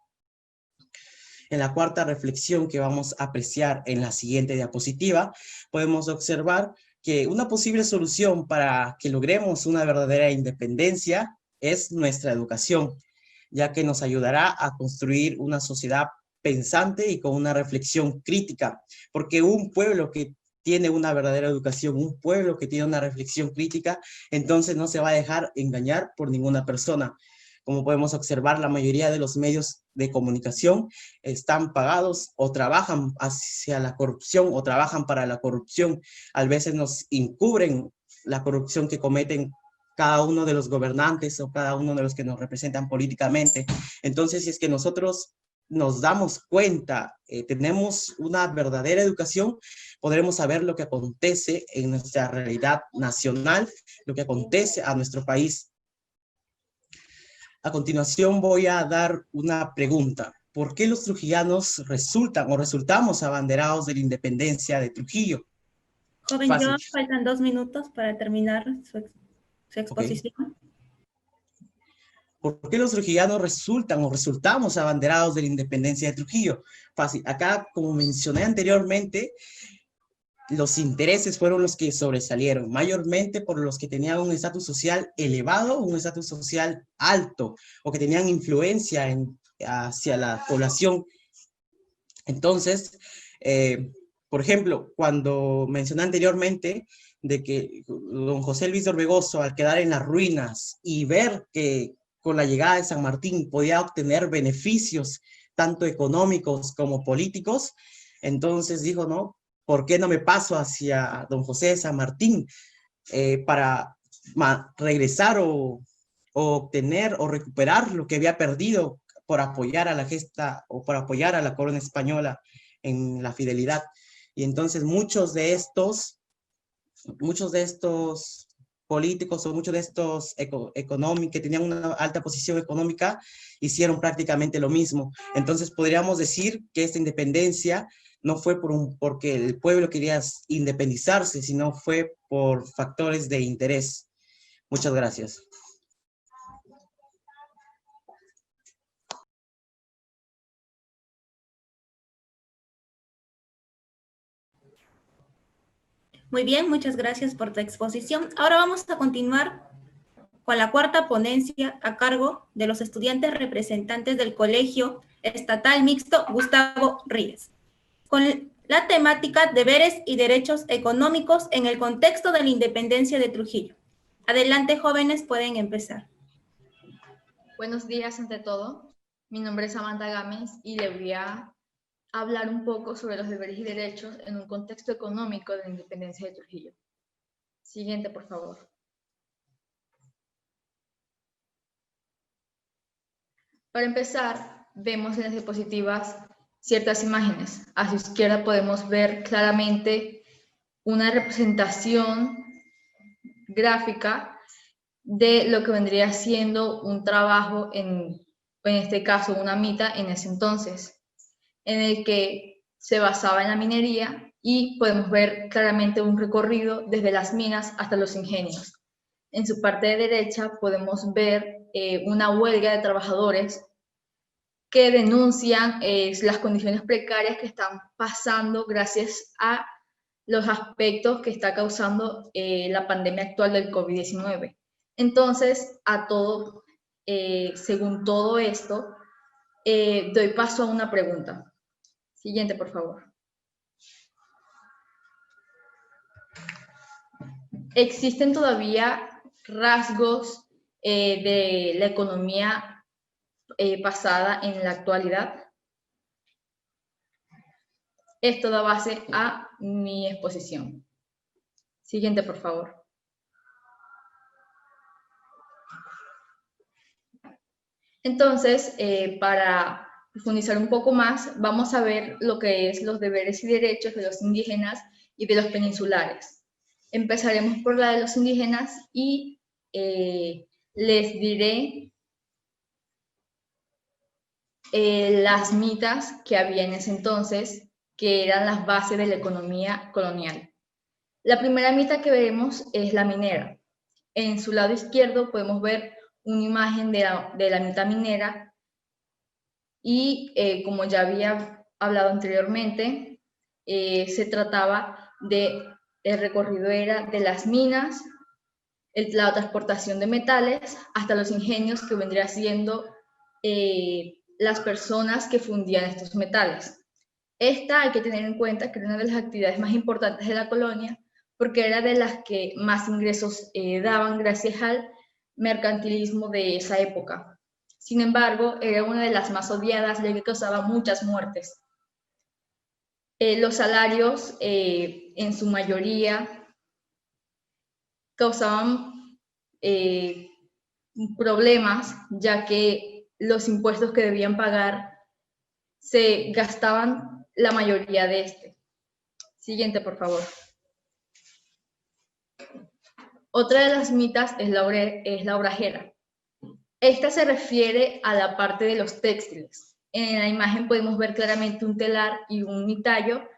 En la cuarta reflexión que vamos a apreciar en la siguiente diapositiva, podemos observar que una posible solución para que logremos una verdadera independencia es nuestra educación, ya que nos ayudará a construir una sociedad pensante y con una reflexión crítica, porque un pueblo que tiene una verdadera educación, un pueblo que tiene una reflexión crítica, entonces no se va a dejar engañar por ninguna persona. Como podemos observar, la mayoría de los medios de comunicación están pagados o trabajan hacia la corrupción o trabajan para la corrupción. A veces nos encubren la corrupción que cometen cada uno de los gobernantes o cada uno de los que nos representan políticamente. Entonces, si es que nosotros nos damos cuenta, tenemos una verdadera educación, podremos saber lo que acontece en nuestra realidad nacional, lo que acontece a nuestro país. A continuación voy a dar una pregunta. ¿Por qué los trujillanos resultamos abanderados de la independencia de Trujillo? Joven Fácil. Joan, faltan 2 minutos para terminar su exposición. Okay. ¿Por qué los trujillanos resultamos abanderados de la independencia de Trujillo? Fácil. Acá, como mencioné anteriormente, los intereses fueron los que sobresalieron, mayormente por los que tenían un estatus social elevado, un estatus social alto, o que tenían influencia hacia la población. Entonces, por ejemplo, cuando mencioné anteriormente de que don José Luis de Orbegoso, al quedar en las ruinas y ver que con la llegada de San Martín podía obtener beneficios tanto económicos como políticos, entonces dijo, no, ¿por qué no me paso hacia don José San Martín para regresar o obtener o recuperar lo que había perdido por apoyar a la gesta o por apoyar a la corona española en la fidelidad? Y entonces muchos de estos políticos o muchos de estos económicos que tenían una alta posición económica hicieron prácticamente lo mismo. Entonces podríamos decir que esta independencia no fue porque el pueblo quería independizarse, sino fue por factores de interés. Muchas gracias. Muy bien, muchas gracias por tu exposición. Ahora vamos a continuar con la cuarta ponencia a cargo de los estudiantes representantes del Colegio Estatal Mixto Gustavo Ríos, con la temática Deberes y Derechos Económicos en el contexto de la independencia de Trujillo. Adelante, jóvenes, pueden empezar. Buenos días ante todo. Mi nombre es Samantha Gámez y le voy a hablar un poco sobre los deberes y derechos en un contexto económico de la independencia de Trujillo. Siguiente, por favor. Para empezar, vemos en las diapositivas ciertas imágenes. A su izquierda podemos ver claramente una representación gráfica de lo que vendría siendo un trabajo, en este caso una mita en ese entonces, en el que se basaba en la minería, y podemos ver claramente un recorrido desde las minas hasta los ingenios. En su parte de derecha podemos ver una huelga de trabajadores que denuncian las condiciones precarias que están pasando gracias a los aspectos que está causando la pandemia actual del COVID-19. Entonces, según todo esto, doy paso a una pregunta. Siguiente, por favor. ¿Existen todavía rasgos de la economía pasada en la actualidad? Esto da base a mi exposición. Siguiente, por favor. Entonces, para profundizar un poco más, vamos a ver lo que es los deberes y derechos de los indígenas y de los peninsulares. Empezaremos por la de los indígenas y les diré las mitas que había en ese entonces, que eran las bases de la economía colonial. La primera mita que veremos es la minera. En su lado izquierdo podemos ver una imagen de la mita minera y como ya había hablado anteriormente, se trataba el recorrido era de las minas, la transportación de metales hasta los ingenios, que vendría siendo las personas que fundían estos metales. Esta hay que tener en cuenta que era una de las actividades más importantes de la colonia, porque era de las que más ingresos daban gracias al mercantilismo de esa época. Sin embargo, era una de las más odiadas, ya que causaba muchas muertes. Los salarios, en su mayoría, causaban problemas, ya que los impuestos que debían pagar se gastaban la mayoría de este. Siguiente, por favor. Otra de las mitas es la obrajera. Esta se refiere a la parte de los textiles. En la imagen podemos ver claramente un telar y un mitallo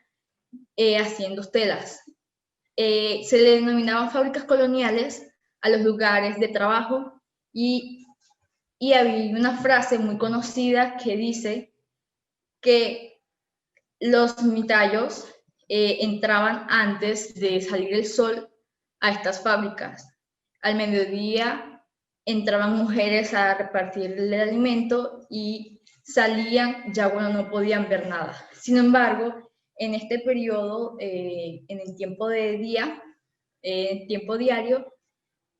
haciendo telas. Se le denominaban fábricas coloniales a los lugares de trabajo y había una frase muy conocida que dice que los mitallos entraban antes de salir el sol a estas fábricas. Al mediodía entraban mujeres a repartir el alimento y salían ya cuando no podían ver nada. Sin embargo, en este periodo, en el tiempo diario,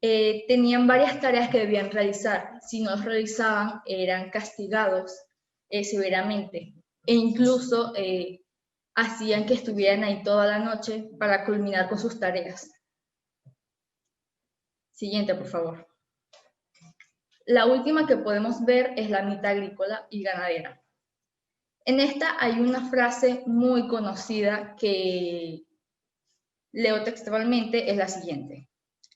tenían varias tareas que debían realizar. Si no las realizaban, eran castigados severamente. E incluso hacían que estuvieran ahí toda la noche para culminar con sus tareas. Siguiente, por favor. La última que podemos ver es la mitad agrícola y ganadera. En esta hay una frase muy conocida que leo textualmente, es la siguiente.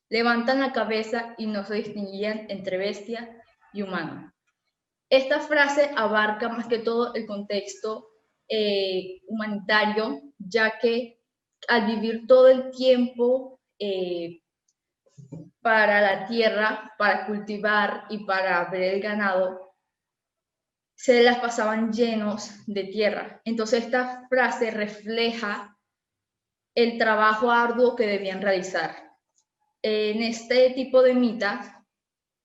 Levantan la cabeza y no se distinguían entre bestia y humano. Esta frase abarca más que todo el contexto humanitario, ya que al vivir todo el tiempo para la tierra, para cultivar y para ver el ganado, se las pasaban llenos de tierra. Entonces esta frase refleja el trabajo arduo que debían realizar. En este tipo de mitas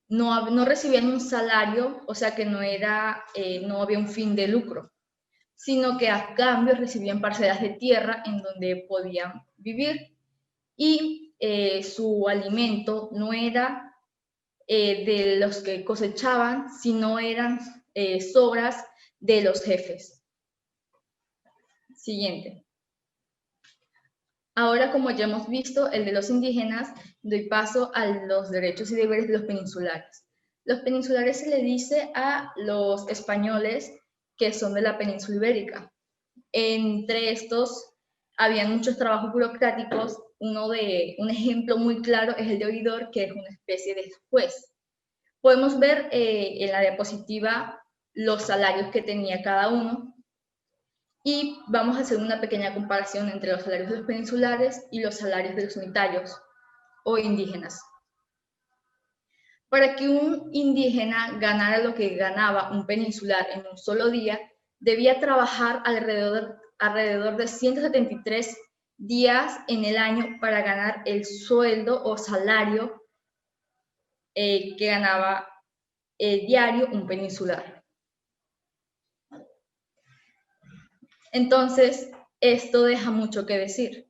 no recibían un salario, o sea que no había un fin de lucro, sino que a cambio recibían parcelas de tierra en donde podían vivir, y su alimento no era de los que cosechaban, sino eran sobras de los jefes. Siguiente. Ahora, como ya hemos visto, el de los indígenas, doy paso a los derechos y deberes de los peninsulares. Los peninsulares se le dice a los españoles que son de la península ibérica. Entre estos, habían muchos trabajos burocráticos. Un ejemplo muy claro es el de oidor, que es una especie de juez. Podemos ver en la diapositiva los salarios que tenía cada uno. Y vamos a hacer una pequeña comparación entre los salarios de los peninsulares y los salarios de los unitarios o indígenas. Para que un indígena ganara lo que ganaba un peninsular en un solo día, debía trabajar alrededor de 173 días en el año para ganar el sueldo o salario que ganaba diario un peninsular. Entonces, esto deja mucho que decir.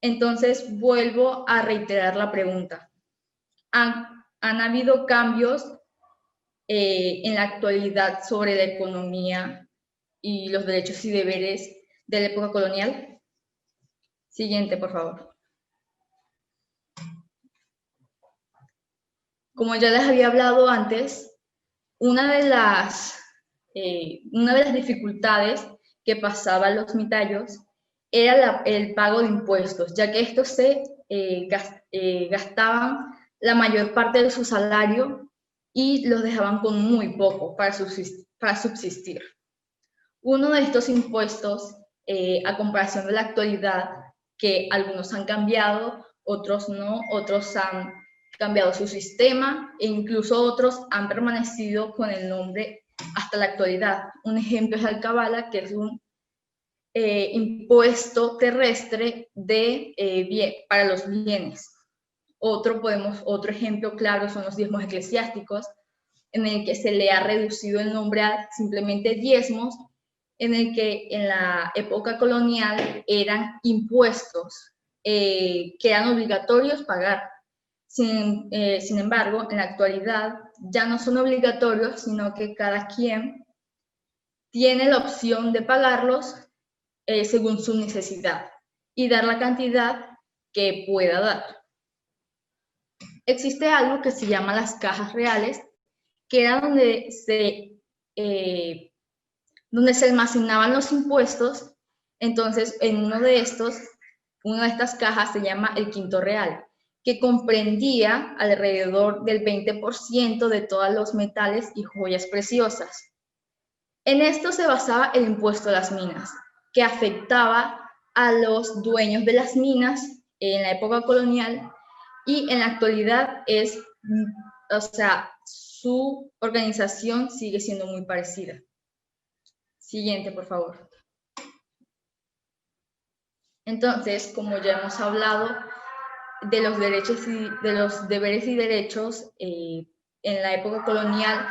Entonces, vuelvo a reiterar la pregunta. ¿Han habido cambios en la actualidad sobre la economía y los derechos y deberes de la época colonial? Siguiente, por favor. Como ya les había hablado antes, una de las dificultades que pasaban los mitayos era el pago de impuestos, ya que estos se gastaban la mayor parte de su salario y los dejaban con muy poco para subsistir. Uno de estos impuestos, a comparación de la actualidad, que algunos han cambiado, otros no, otros han cambiado su sistema e incluso otros han permanecido con el nombre hasta la actualidad. Un ejemplo es el alcabala, que es un impuesto terrestre para los bienes. Otro ejemplo claro son los diezmos eclesiásticos, en el que se le ha reducido el nombre a simplemente diezmos, en el que en la época colonial eran impuestos que eran obligatorios pagar. Sin embargo, en la actualidad ya no son obligatorios, sino que cada quien tiene la opción de pagarlos según su necesidad y dar la cantidad que pueda dar. Existe algo que se llama las cajas reales, que era donde se almacenaban los impuestos. Entonces, en una de estas cajas se llama el quinto real, que comprendía alrededor del 20% de todos los metales y joyas preciosas. En esto se basaba el impuesto a las minas, que afectaba a los dueños de las minas en la época colonial, y en la actualidad su organización sigue siendo muy parecida. Siguiente, por favor. Entonces, como ya hemos hablado de los deberes y derechos en la época colonial,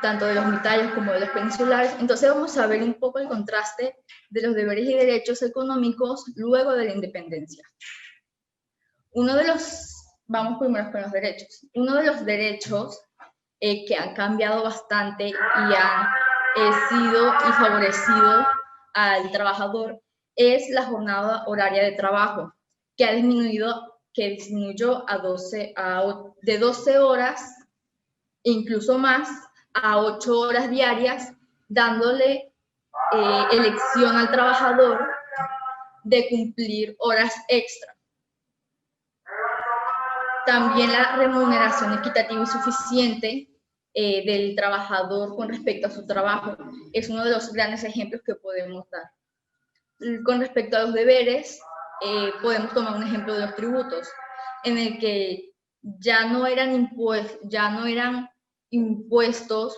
tanto de los mitayos como de los peninsulares, entonces vamos a ver un poco el contraste de los deberes y derechos económicos luego de la independencia. Vamos primero con los derechos. Uno de los derechos que han cambiado bastante y han sido y favorecido al trabajador es la jornada horaria de trabajo, que disminuyó de 12 horas, incluso más, a 8 horas diarias, dándole elección al trabajador de cumplir horas extra. También la remuneración equitativa y suficiente del trabajador con respecto a su trabajo es uno de los grandes ejemplos que podemos dar. Con respecto a los deberes, podemos tomar un ejemplo de los tributos, en el que ya no eran impuestos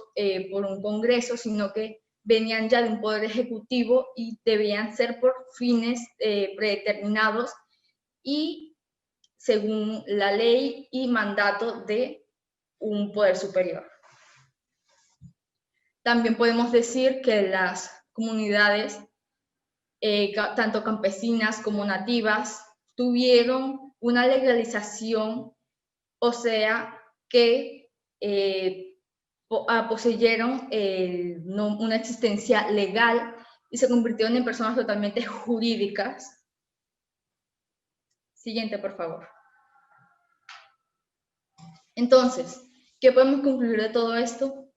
por un Congreso, sino que venían ya de un poder ejecutivo y debían ser por fines predeterminados y según la ley y mandato de un poder superior. También podemos decir que las comunidades, tanto campesinas como nativas, tuvieron una legalización, o sea, que poseyeron una existencia legal y se convirtieron en personas totalmente jurídicas. Siguiente, por favor. Entonces, ¿qué podemos concluir de todo esto?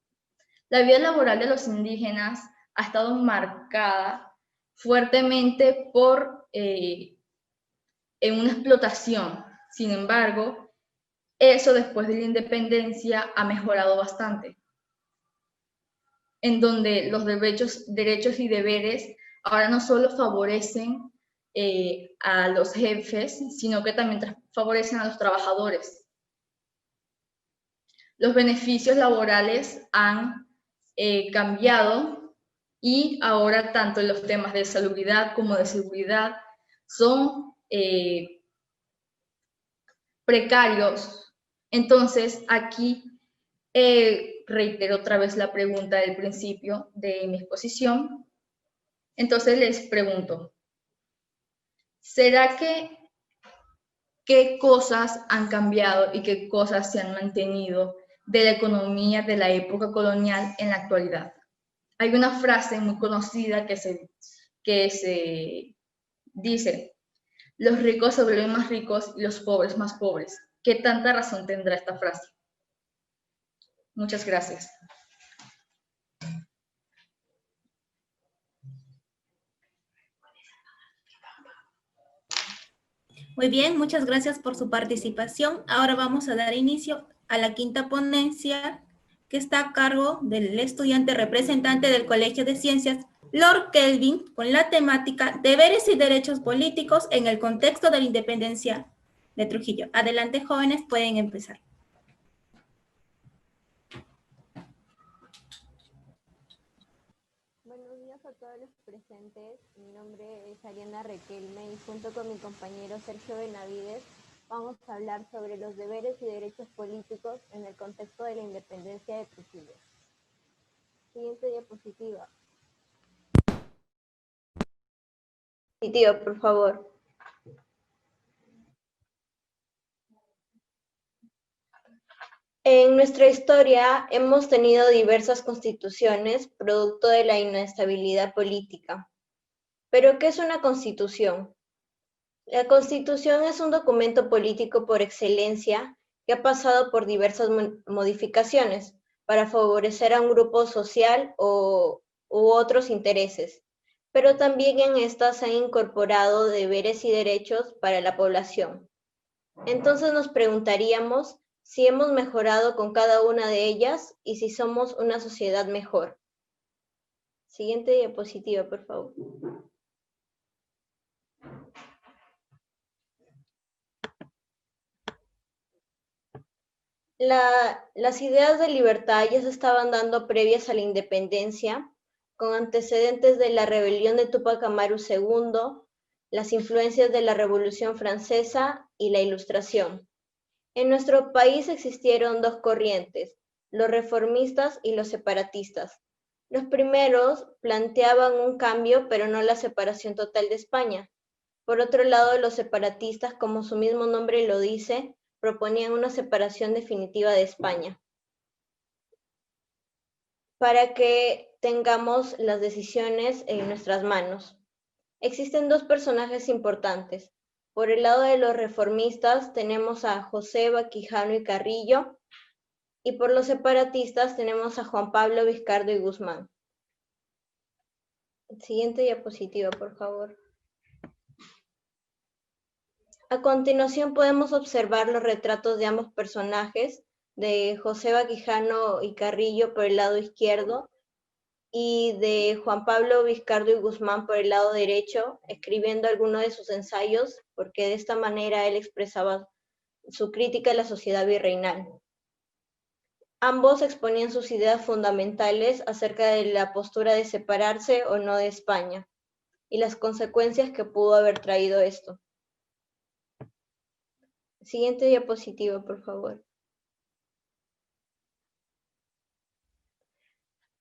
La vida laboral de los indígenas ha estado marcada fuertemente por una explotación. Sin embargo, eso después de la independencia ha mejorado bastante, en donde los derechos y deberes ahora no solo favorecen a los jefes, sino que también favorecen a los trabajadores. Los beneficios laborales han cambiado y ahora tanto los temas de salubridad como de seguridad son precarios. Entonces, aquí reitero otra vez la pregunta del principio de mi exposición. Entonces les pregunto, ¿será que qué cosas han cambiado y qué cosas se han mantenido de la economía de la época colonial en la actualidad? Hay una frase muy conocida que se dice: los ricos se vuelven más ricos y los pobres más pobres. ¿Qué tanta razón tendrá esta frase? Muchas gracias. Muy bien, muchas gracias por su participación. Ahora vamos a dar inicio a la quinta ponencia, que está a cargo del estudiante representante del Colegio de Ciencias, Lord Kelvin, con la temática Deberes y Derechos Políticos en el contexto de la independencia de Trujillo. Adelante, jóvenes, pueden empezar. Buenos días a todos los presentes. Mi nombre es Ariana Requelme y junto con mi compañero Sergio Benavides vamos a hablar sobre los deberes y derechos políticos en el contexto de la independencia de Trujillo. Siguiente diapositiva. Diapositiva, por favor. En nuestra historia hemos tenido diversas constituciones producto de la inestabilidad política. ¿Pero qué es una constitución? La Constitución es un documento político por excelencia que ha pasado por diversas modificaciones para favorecer a un grupo social u otros intereses, pero también en estas se han incorporado deberes y derechos para la población. Entonces nos preguntaríamos si hemos mejorado con cada una de ellas y si somos una sociedad mejor. Siguiente diapositiva, por favor. Las ideas de libertad ya se estaban dando previas a la independencia, con antecedentes de la rebelión de Túpac Amaru II, las influencias de la Revolución Francesa y la Ilustración. En nuestro país existieron dos corrientes, los reformistas y los separatistas. Los primeros planteaban un cambio, pero no la separación total de España. Por otro lado, los separatistas, como su mismo nombre lo dice, proponían una separación definitiva de España, para que tengamos las decisiones en nuestras manos. Existen dos personajes importantes. Por el lado de los reformistas tenemos a Joseba Quijano y Carrillo, y por los separatistas tenemos a Juan Pablo Vizcardo y Guzmán. Siguiente diapositiva, por favor. A continuación podemos observar los retratos de ambos personajes, de Joseba Quijano y Carrillo por el lado izquierdo, y de Juan Pablo Vizcardo y Guzmán por el lado derecho, escribiendo algunos de sus ensayos, porque de esta manera él expresaba su crítica a la sociedad virreinal. Ambos exponían sus ideas fundamentales acerca de la postura de separarse o no de España, y las consecuencias que pudo haber traído esto. Siguiente diapositiva, por favor.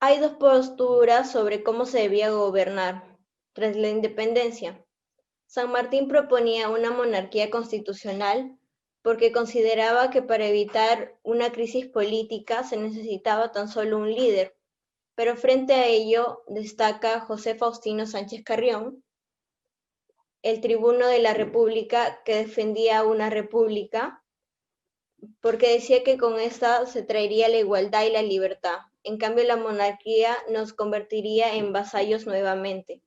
Hay dos posturas sobre cómo se debía gobernar tras la independencia. San Martín proponía una monarquía constitucional porque consideraba que para evitar una crisis política se necesitaba tan solo un líder, pero frente a ello destaca José Faustino Sánchez Carrión, el tribuno de la República, que defendía una república porque decía que con esta se traería la igualdad y la libertad. En cambio, la monarquía nos convertiría en vasallos nuevamente.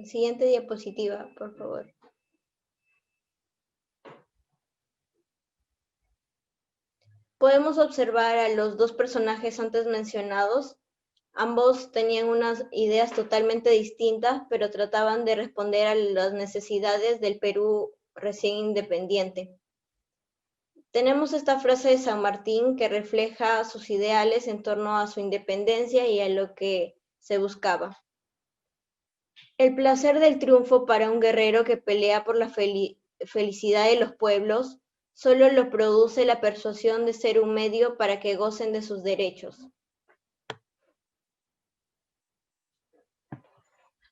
Siguiente diapositiva, por favor. Podemos observar a los dos personajes antes mencionados. Ambos tenían unas ideas totalmente distintas, pero trataban de responder a las necesidades del Perú recién independiente. Tenemos esta frase de San Martín que refleja sus ideales en torno a su independencia y a lo que se buscaba. El placer del triunfo para un guerrero que pelea por la felicidad de los pueblos solo lo produce la persuasión de ser un medio para que gocen de sus derechos.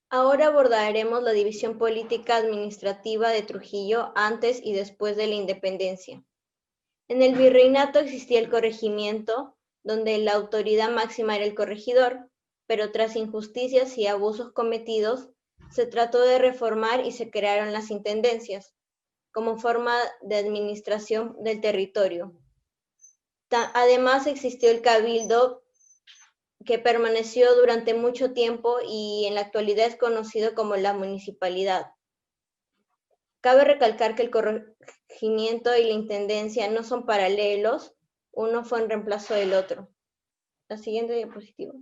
Ahora abordaremos la división política administrativa de Trujillo antes y después de la independencia. En el virreinato existía el corregimiento, donde la autoridad máxima era el corregidor, pero tras injusticias y abusos cometidos, se trató de reformar y se crearon las intendencias, como forma de administración del territorio. Además existió el cabildo, que permaneció durante mucho tiempo y en la actualidad es conocido como la municipalidad. Cabe recalcar que el corregimiento y la intendencia no son paralelos, uno fue en reemplazo del otro. La siguiente diapositiva.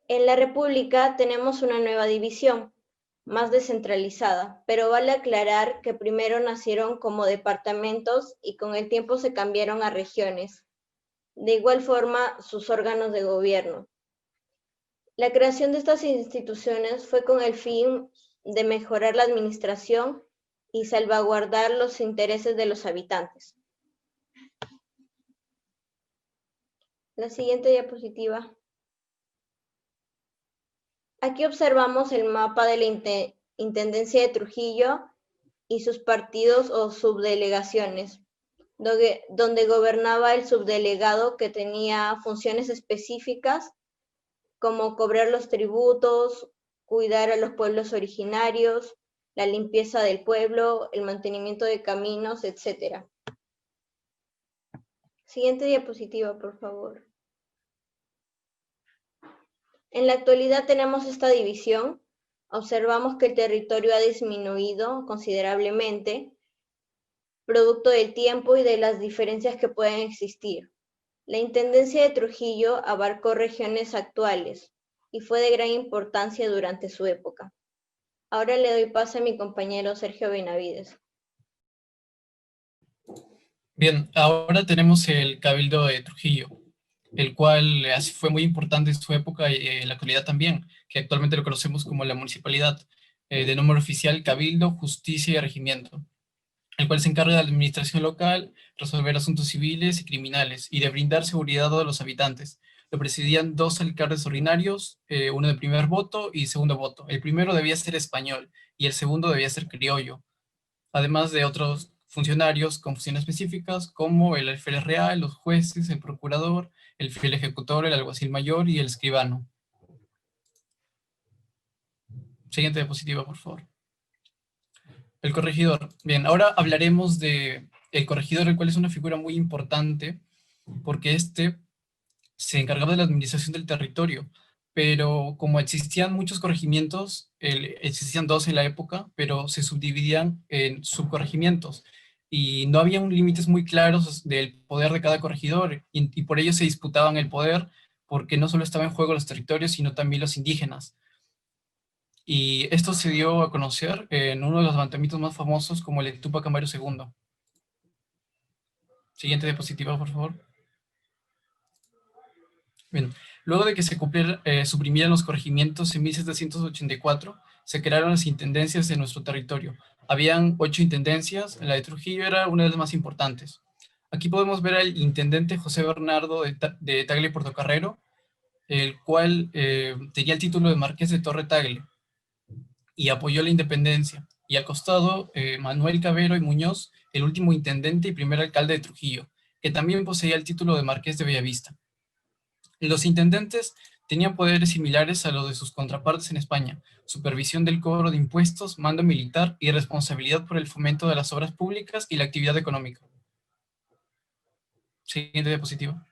En la República tenemos una nueva división, más descentralizada, pero vale aclarar que primero nacieron como departamentos y con el tiempo se cambiaron a regiones. De igual forma, sus órganos de gobierno. La creación de estas instituciones fue con el fin de mejorar la administración y salvaguardar los intereses de los habitantes. La siguiente diapositiva. Aquí observamos el mapa de la Intendencia de Trujillo y sus partidos o subdelegaciones, donde gobernaba el subdelegado que tenía funciones específicas como cobrar los tributos, cuidar a los pueblos originarios, la limpieza del pueblo, el mantenimiento de caminos, etc. Siguiente diapositiva, por favor. En la actualidad tenemos esta división. Observamos que el territorio ha disminuido considerablemente, producto del tiempo y de las diferencias que pueden existir. La Intendencia de Trujillo abarcó regiones actuales y fue de gran importancia durante su época. Ahora le doy paso a mi compañero Sergio Benavides. Bien, ahora tenemos el Cabildo de Trujillo, el cual fue muy importante en su época y en la actualidad también, que actualmente lo conocemos como la municipalidad, de nombre oficial Cabildo, Justicia y Regimiento, el cual se encarga de la administración local, resolver asuntos civiles y criminales y de brindar seguridad a los habitantes. Lo presidían dos alcaldes ordinarios, uno de primer voto y segundo voto. El primero debía ser español y el segundo debía ser criollo, además de otros funcionarios con funciones específicas como el alférez real, los jueces, el procurador, el fiel ejecutor, el alguacil mayor y el escribano. Siguiente diapositiva, por favor. El corregidor. Bien, ahora hablaremos de el corregidor, el cual es una figura muy importante, porque se encargaba de la administración del territorio, pero como existían muchos corregimientos, existían 2 en la época, pero se subdividían en subcorregimientos, y no había límites muy claros del poder de cada corregidor, y por ello se disputaban el poder, porque no solo estaba en juego los territorios, sino también los indígenas. Y esto se dio a conocer en uno de los levantamientos más famosos, como el de Túpac Amaru II. Siguiente diapositiva, por favor. Bien, luego de que se suprimieran los corregimientos en 1784, se crearon las intendencias en nuestro territorio. Habían 8 intendencias, la de Trujillo era una de las más importantes. Aquí podemos ver al intendente José Bernardo de Tagle y Portocarrero, el cual tenía el título de Marqués de Torre Tagle, y apoyó la independencia. Y al costado, Manuel Cabero y Muñoz, el último intendente y primer alcalde de Trujillo, que también poseía el título de Marqués de Bellavista. Los intendentes tenían poderes similares a los de sus contrapartes en España: supervisión del cobro de impuestos, mando militar y responsabilidad por el fomento de las obras públicas y la actividad económica. Siguiente diapositiva.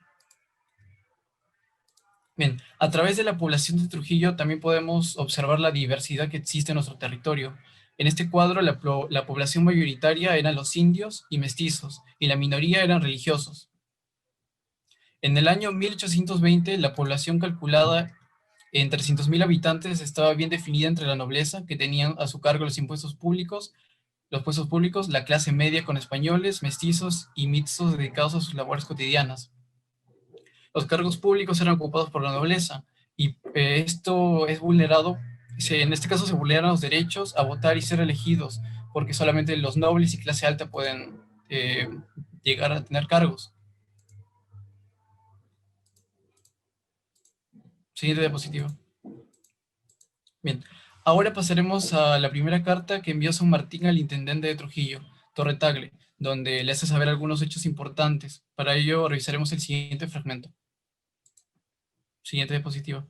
Bien, a través de la población de Trujillo también podemos observar la diversidad que existe en nuestro territorio. En este cuadro, la población mayoritaria eran los indios y mestizos, y la minoría eran religiosos. En el año 1820, la población calculada en 300.000 habitantes estaba bien definida entre la nobleza, que tenían a su cargo los puestos públicos, la clase media con españoles, mestizos y mixtos dedicados a sus labores cotidianas. Los cargos públicos eran ocupados por la nobleza, y esto es vulnerado. En este caso se vulneran los derechos a votar y ser elegidos, porque solamente los nobles y clase alta pueden llegar a tener cargos. Siguiente diapositiva. Bien, ahora pasaremos a la primera carta que envió San Martín al intendente de Trujillo, Torre Tagle, donde le hace saber algunos hechos importantes. Para ello revisaremos el siguiente fragmento. Siguiente diapositiva.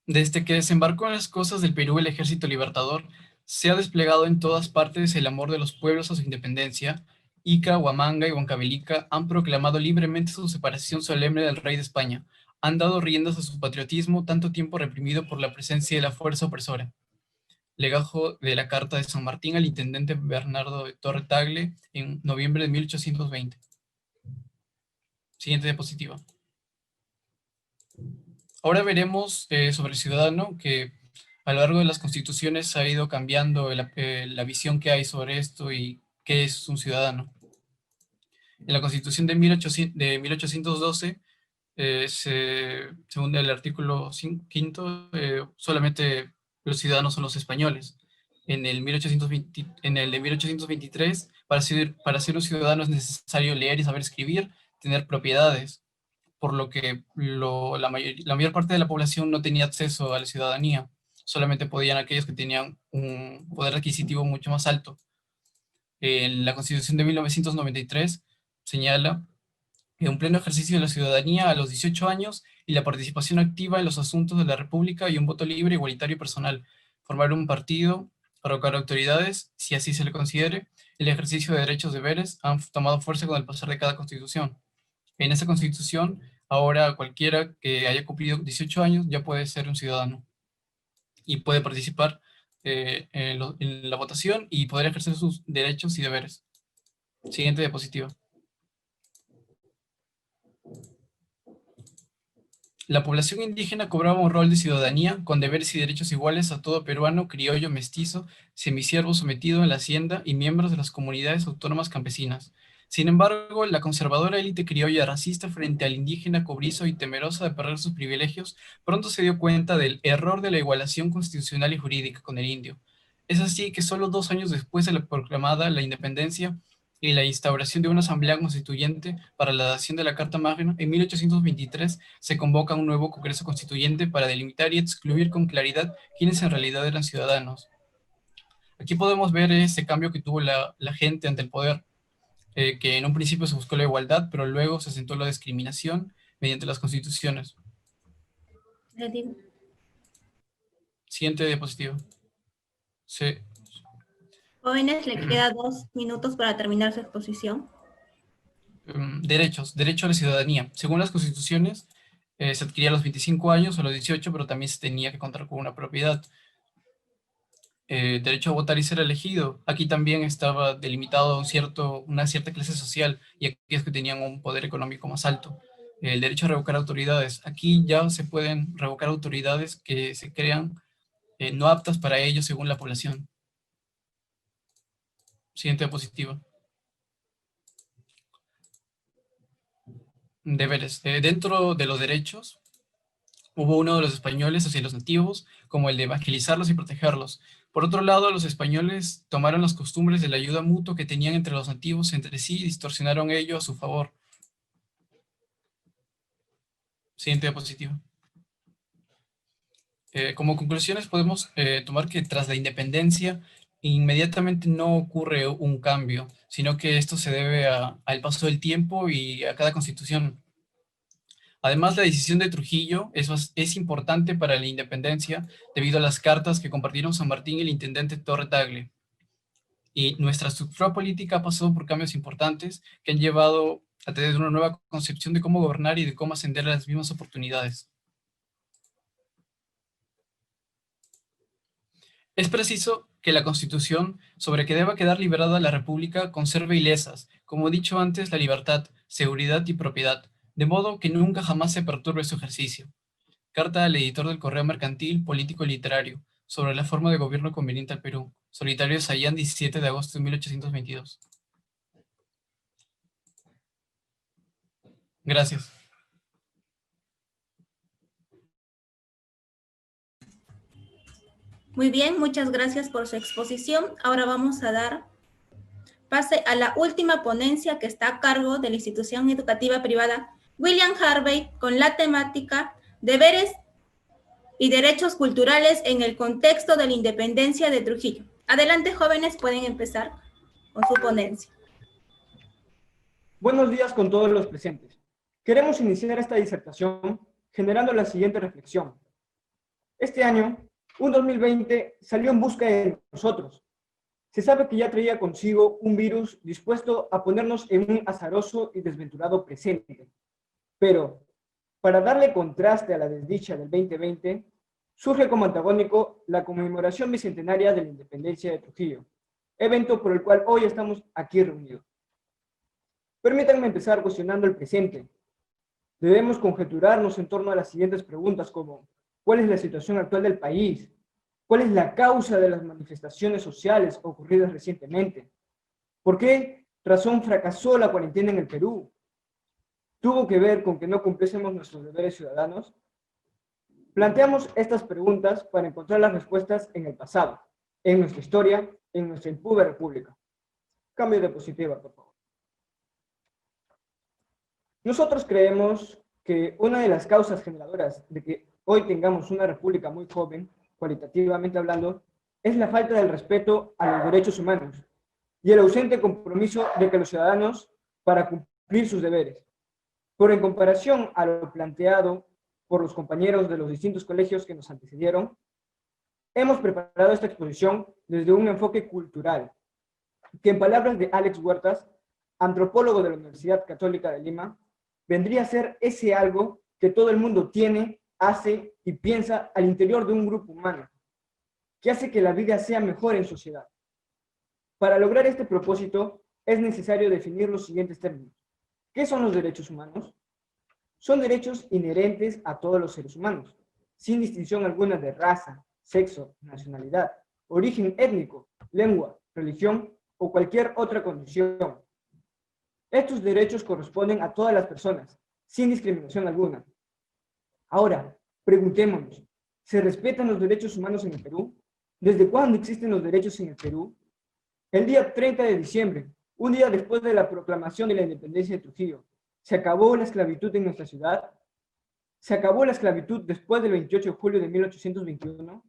Desde que desembarcó en las costas del Perú el Ejército Libertador, se ha desplegado en todas partes el amor de los pueblos a su independencia. Ica, Huamanga y Huancavelica han proclamado libremente su separación solemne del rey de España. Han dado riendas a su patriotismo, tanto tiempo reprimido por la presencia de la fuerza opresora. Legajo de la carta de San Martín al intendente Bernardo de Torre Tagle en noviembre de 1820. Siguiente diapositiva. Ahora veremos sobre Ciudadano, que a lo largo de las constituciones ha ido cambiando la visión que hay sobre esto y qué es un ciudadano. En la Constitución de 1812, según el artículo 5, solamente los ciudadanos son los españoles. En el de 1823, para ser un ciudadano es necesario leer y saber escribir, tener propiedades, por lo que la mayor parte de la población no tenía acceso a la ciudadanía. Solamente podían aquellos que tenían un poder adquisitivo mucho más alto. En la Constitución de 1993 señala un pleno ejercicio de la ciudadanía a los 18 años y la participación activa en los asuntos de la República y un voto libre, igualitario y personal. Formar un partido, arrogar autoridades, si así se le considere, el ejercicio de derechos y deberes han tomado fuerza con el pasar de cada constitución. En esa constitución, ahora cualquiera que haya cumplido 18 años ya puede ser un ciudadano y puede participar en la votación y poder ejercer sus derechos y deberes. Siguiente diapositiva. La población indígena cobraba un rol de ciudadanía con deberes y derechos iguales a todo peruano, criollo, mestizo, semisiervo sometido en la hacienda y miembros de las comunidades autónomas campesinas. Sin embargo, la conservadora élite criolla racista frente al indígena cobrizo y temerosa de perder sus privilegios, pronto se dio cuenta del error de la igualación constitucional y jurídica con el indio. Es así que solo 2 años después de la proclamada la independencia y la instauración de una asamblea constituyente para la dación de la Carta Magna, en 1823 se convoca un nuevo Congreso Constituyente para delimitar y excluir con claridad quiénes en realidad eran ciudadanos. Aquí podemos ver ese cambio que tuvo la gente ante el poder, que en un principio se buscó la igualdad, pero luego se asentó la discriminación mediante las constituciones. Le digo. Siguiente diapositiva. Sí. Jóvenes, le queda 2 minutos para terminar su exposición. Derechos. Derecho a la ciudadanía. Según las constituciones, se adquiría a los 25 años o a los 18, pero también se tenía que contar con una propiedad. Derecho a votar y ser elegido. Aquí también estaba delimitado una cierta clase social y aquellos que tenían un poder económico más alto. El derecho a revocar autoridades. Aquí ya se pueden revocar autoridades que se crean no aptas para ello según la población. Siguiente diapositiva. Deberes. Dentro de los derechos, hubo uno de los españoles hacia los nativos, como el de evangelizarlos y protegerlos. Por otro lado, los españoles tomaron las costumbres de la ayuda mutua que tenían entre los nativos entre sí y distorsionaron ello a su favor. Siguiente diapositiva. Como conclusiones podemos tomar que tras la independencia inmediatamente no ocurre un cambio, sino que esto se debe al paso del tiempo y a cada constitución. Además, la decisión de Trujillo es importante para la independencia debido a las cartas que compartieron San Martín y el intendente Torre Tagle. Y nuestra estructura política ha pasado por cambios importantes que han llevado a tener una nueva concepción de cómo gobernar y de cómo ascender a las mismas oportunidades. Es preciso que la Constitución, sobre que deba quedar liberada la República, conserve ilesas, como he dicho antes, la libertad, seguridad y propiedad, de modo que nunca jamás se perturbe su ejercicio. Carta al editor del Correo Mercantil, Político y Literario, sobre la forma de gobierno conveniente al Perú. Solitario Sayán, 17 de agosto de 1822. Gracias. Muy bien, muchas gracias por su exposición. Ahora vamos a dar pase a la última ponencia que está a cargo de la institución educativa privada William Harvey con la temática Deberes y Derechos Culturales en el contexto de la independencia de Trujillo. Adelante, jóvenes, pueden empezar con su ponencia. Buenos días con todos los presentes. Queremos iniciar esta disertación generando la siguiente reflexión. Este año, un 2020, salió en busca de nosotros. Se sabe que ya traía consigo un virus dispuesto a ponernos en un azaroso y desventurado presente. Pero, para darle contraste a la desdicha del 2020, surge como antagónico la conmemoración bicentenaria de la independencia de Trujillo, evento por el cual hoy estamos aquí reunidos. Permítanme empezar cuestionando el presente. Debemos conjeturarnos en torno a las siguientes preguntas como: ¿cuál es la situación actual del país? ¿Cuál es la causa de las manifestaciones sociales ocurridas recientemente? ¿Por qué razón fracasó la cuarentena en el Perú? ¿Tuvo que ver con que no cumpliésemos nuestros deberes ciudadanos? Planteamos estas preguntas para encontrar las respuestas en el pasado, en nuestra historia, en nuestra impúber república. Cambio de diapositiva, por favor. Nosotros creemos que una de las causas generadoras de que hoy tengamos una república muy joven, cualitativamente hablando, es la falta del respeto a los derechos humanos y el ausente compromiso de que los ciudadanos para cumplir sus deberes. Pero en comparación a lo planteado por los compañeros de los distintos colegios que nos antecedieron, hemos preparado esta exposición desde un enfoque cultural, que en palabras de Alex Huertas, antropólogo de la Universidad Católica de Lima, vendría a ser ese algo que todo el mundo tiene, hace y piensa al interior de un grupo humano, que hace que la vida sea mejor en sociedad. Para lograr este propósito, es necesario definir los siguientes términos. ¿Qué son los derechos humanos? Son derechos inherentes a todos los seres humanos, sin distinción alguna de raza, sexo, nacionalidad, origen étnico, lengua, religión o cualquier otra condición. Estos derechos corresponden a todas las personas, sin discriminación alguna. Ahora, preguntémonos, ¿se respetan los derechos humanos en el Perú? ¿Desde cuándo existen los derechos en el Perú? El día 30 de diciembre, un día después de la proclamación de la independencia de Trujillo, ¿se acabó la esclavitud en nuestra ciudad? ¿Se acabó la esclavitud después del 28 de julio de 1821?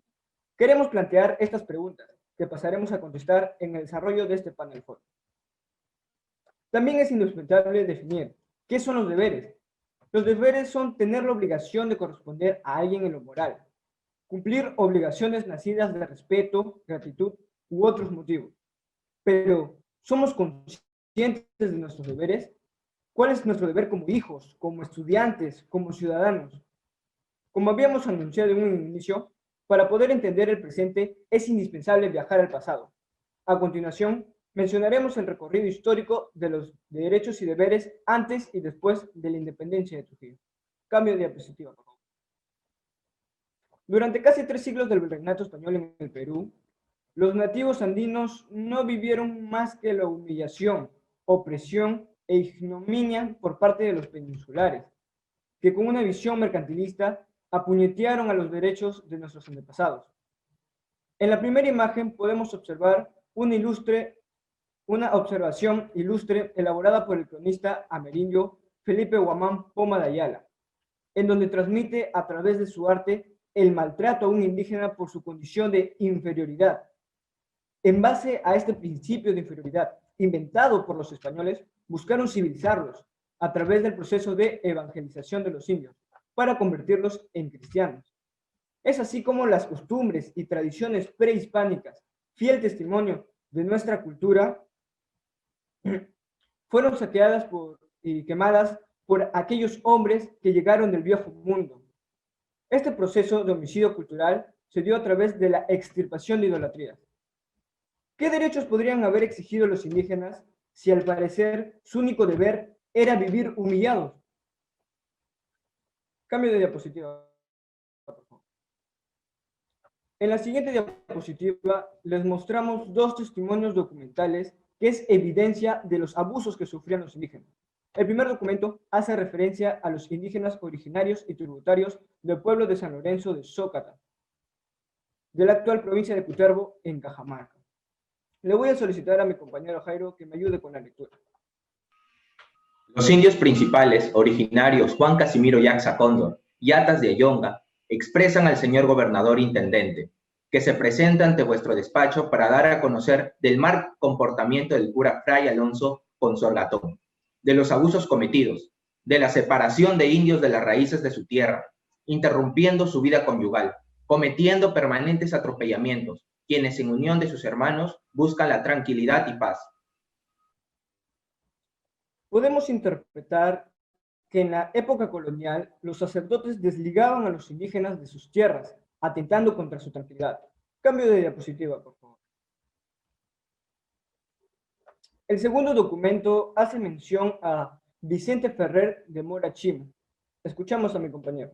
Queremos plantear estas preguntas que pasaremos a contestar en el desarrollo de este panel foro. También es indispensable definir qué son los deberes. Los deberes son tener la obligación de corresponder a alguien en lo moral, cumplir obligaciones nacidas de respeto, gratitud u otros motivos. Pero, ¿somos conscientes de nuestros deberes? ¿Cuál es nuestro deber como hijos, como estudiantes, como ciudadanos? Como habíamos anunciado en un inicio, para poder entender el presente es indispensable viajar al pasado. A continuación, mencionaremos el recorrido histórico de los derechos y deberes antes y después de la independencia de Trujillo. Cambio de diapositiva, por favor. Durante casi 3 siglos del virreinato español en el Perú, los nativos andinos no vivieron más que la humillación, opresión e ignominia por parte de los peninsulares, que con una visión mercantilista apuñetearon a los derechos de nuestros antepasados. En la primera imagen podemos observar una observación ilustre elaborada por el cronista amerindio Felipe Guamán Poma de Ayala, en donde transmite a través de su arte el maltrato a un indígena por su condición de inferioridad. En base a este principio de inferioridad, inventado por los españoles, buscaron civilizarlos a través del proceso de evangelización de los indios, para convertirlos en cristianos. Es así como las costumbres y tradiciones prehispánicas, fiel testimonio de nuestra cultura, fueron saqueadas y quemadas por aquellos hombres que llegaron del viejo mundo. Este proceso de homicidio cultural se dio a través de la extirpación de idolatrías. ¿Qué derechos podrían haber exigido los indígenas si al parecer su único deber era vivir humillados? Cambio de diapositiva, por favor. En la siguiente diapositiva les mostramos 2 testimonios documentales que es evidencia de los abusos que sufrían los indígenas. El primer documento hace referencia a los indígenas originarios y tributarios del pueblo de San Lorenzo de Zócata, de la actual provincia de Cutervo, en Cajamarca. Le voy a solicitar a mi compañero Jairo que me ayude con la lectura. Los indios principales, originarios Juan Casimiro Yaxa Cóndor y Atas de Ayonga, expresan al señor gobernador intendente que se presenta ante vuestro despacho para dar a conocer del mal comportamiento del cura Fray Alonso Consorgatón, de los abusos cometidos, de la separación de indios de las raíces de su tierra, interrumpiendo su vida conyugal, cometiendo permanentes atropellamientos, quienes en unión de sus hermanos buscan la tranquilidad y paz. Podemos interpretar que en la época colonial los sacerdotes desligaban a los indígenas de sus tierras, atentando contra su tranquilidad. Cambio de diapositiva, por favor. El segundo documento hace mención a Vicente Ferrer de Mora Chimo. Escuchamos a mi compañero.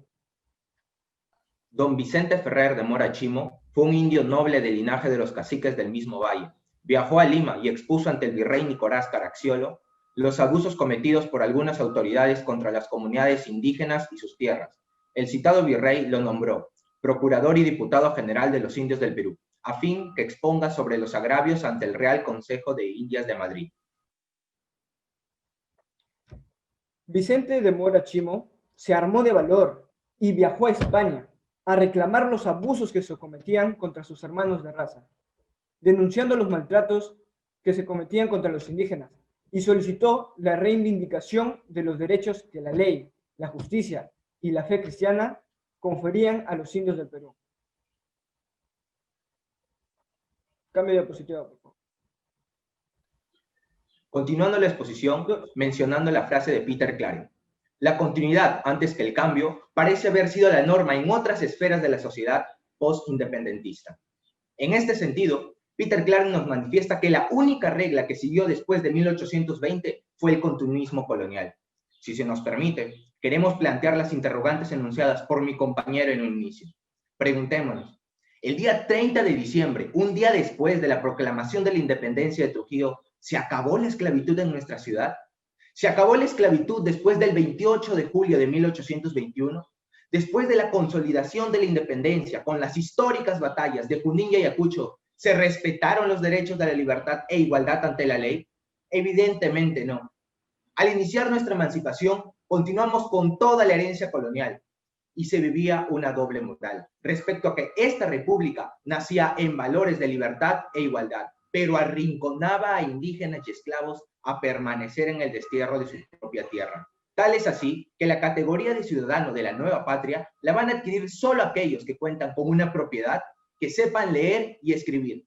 Don Vicente Ferrer de Mora Chimo fue un indio noble del linaje de los caciques del mismo valle. Viajó a Lima y expuso ante el virrey Nicolás Caracciolo los abusos cometidos por algunas autoridades contra las comunidades indígenas y sus tierras. El citado virrey lo nombró procurador y diputado general de los indios del Perú, a fin que exponga sobre los agravios ante el Real Consejo de Indias de Madrid. Vicente de Mora Chimo se armó de valor y viajó a España a reclamar los abusos que se cometían contra sus hermanos de raza, denunciando los maltratos que se cometían contra los indígenas, y solicitó la reivindicación de los derechos que la ley, la justicia y la fe cristiana conferían a los indios del Perú. Cambio de diapositiva, por favor. Continuando la exposición, mencionando la frase de Peter Claren. La continuidad antes que el cambio parece haber sido la norma en otras esferas de la sociedad post-independentista. En este sentido, Peter Claren nos manifiesta que la única regla que siguió después de 1820 fue el continuismo colonial. Si se nos permite, queremos plantear las interrogantes enunciadas por mi compañero en un inicio. Preguntémonos, el día 30 de diciembre, un día después de la proclamación de la independencia de Trujillo, ¿se acabó la esclavitud en nuestra ciudad? ¿Se acabó la esclavitud después del 28 de julio de 1821? Después de la consolidación de la independencia, con las históricas batallas de Junín y Ayacucho, ¿se respetaron los derechos de la libertad e igualdad ante la ley? Evidentemente no. Al iniciar nuestra emancipación, continuamos con toda la herencia colonial. y se vivía una doble moral respecto a que esta república nacía en valores de libertad e igualdad, pero arrinconaba a indígenas y esclavos a permanecer en el destierro de su propia tierra. Tal es así que la categoría de ciudadano de la nueva patria la van a adquirir solo aquellos que cuentan con una propiedad, que sepan leer y escribir.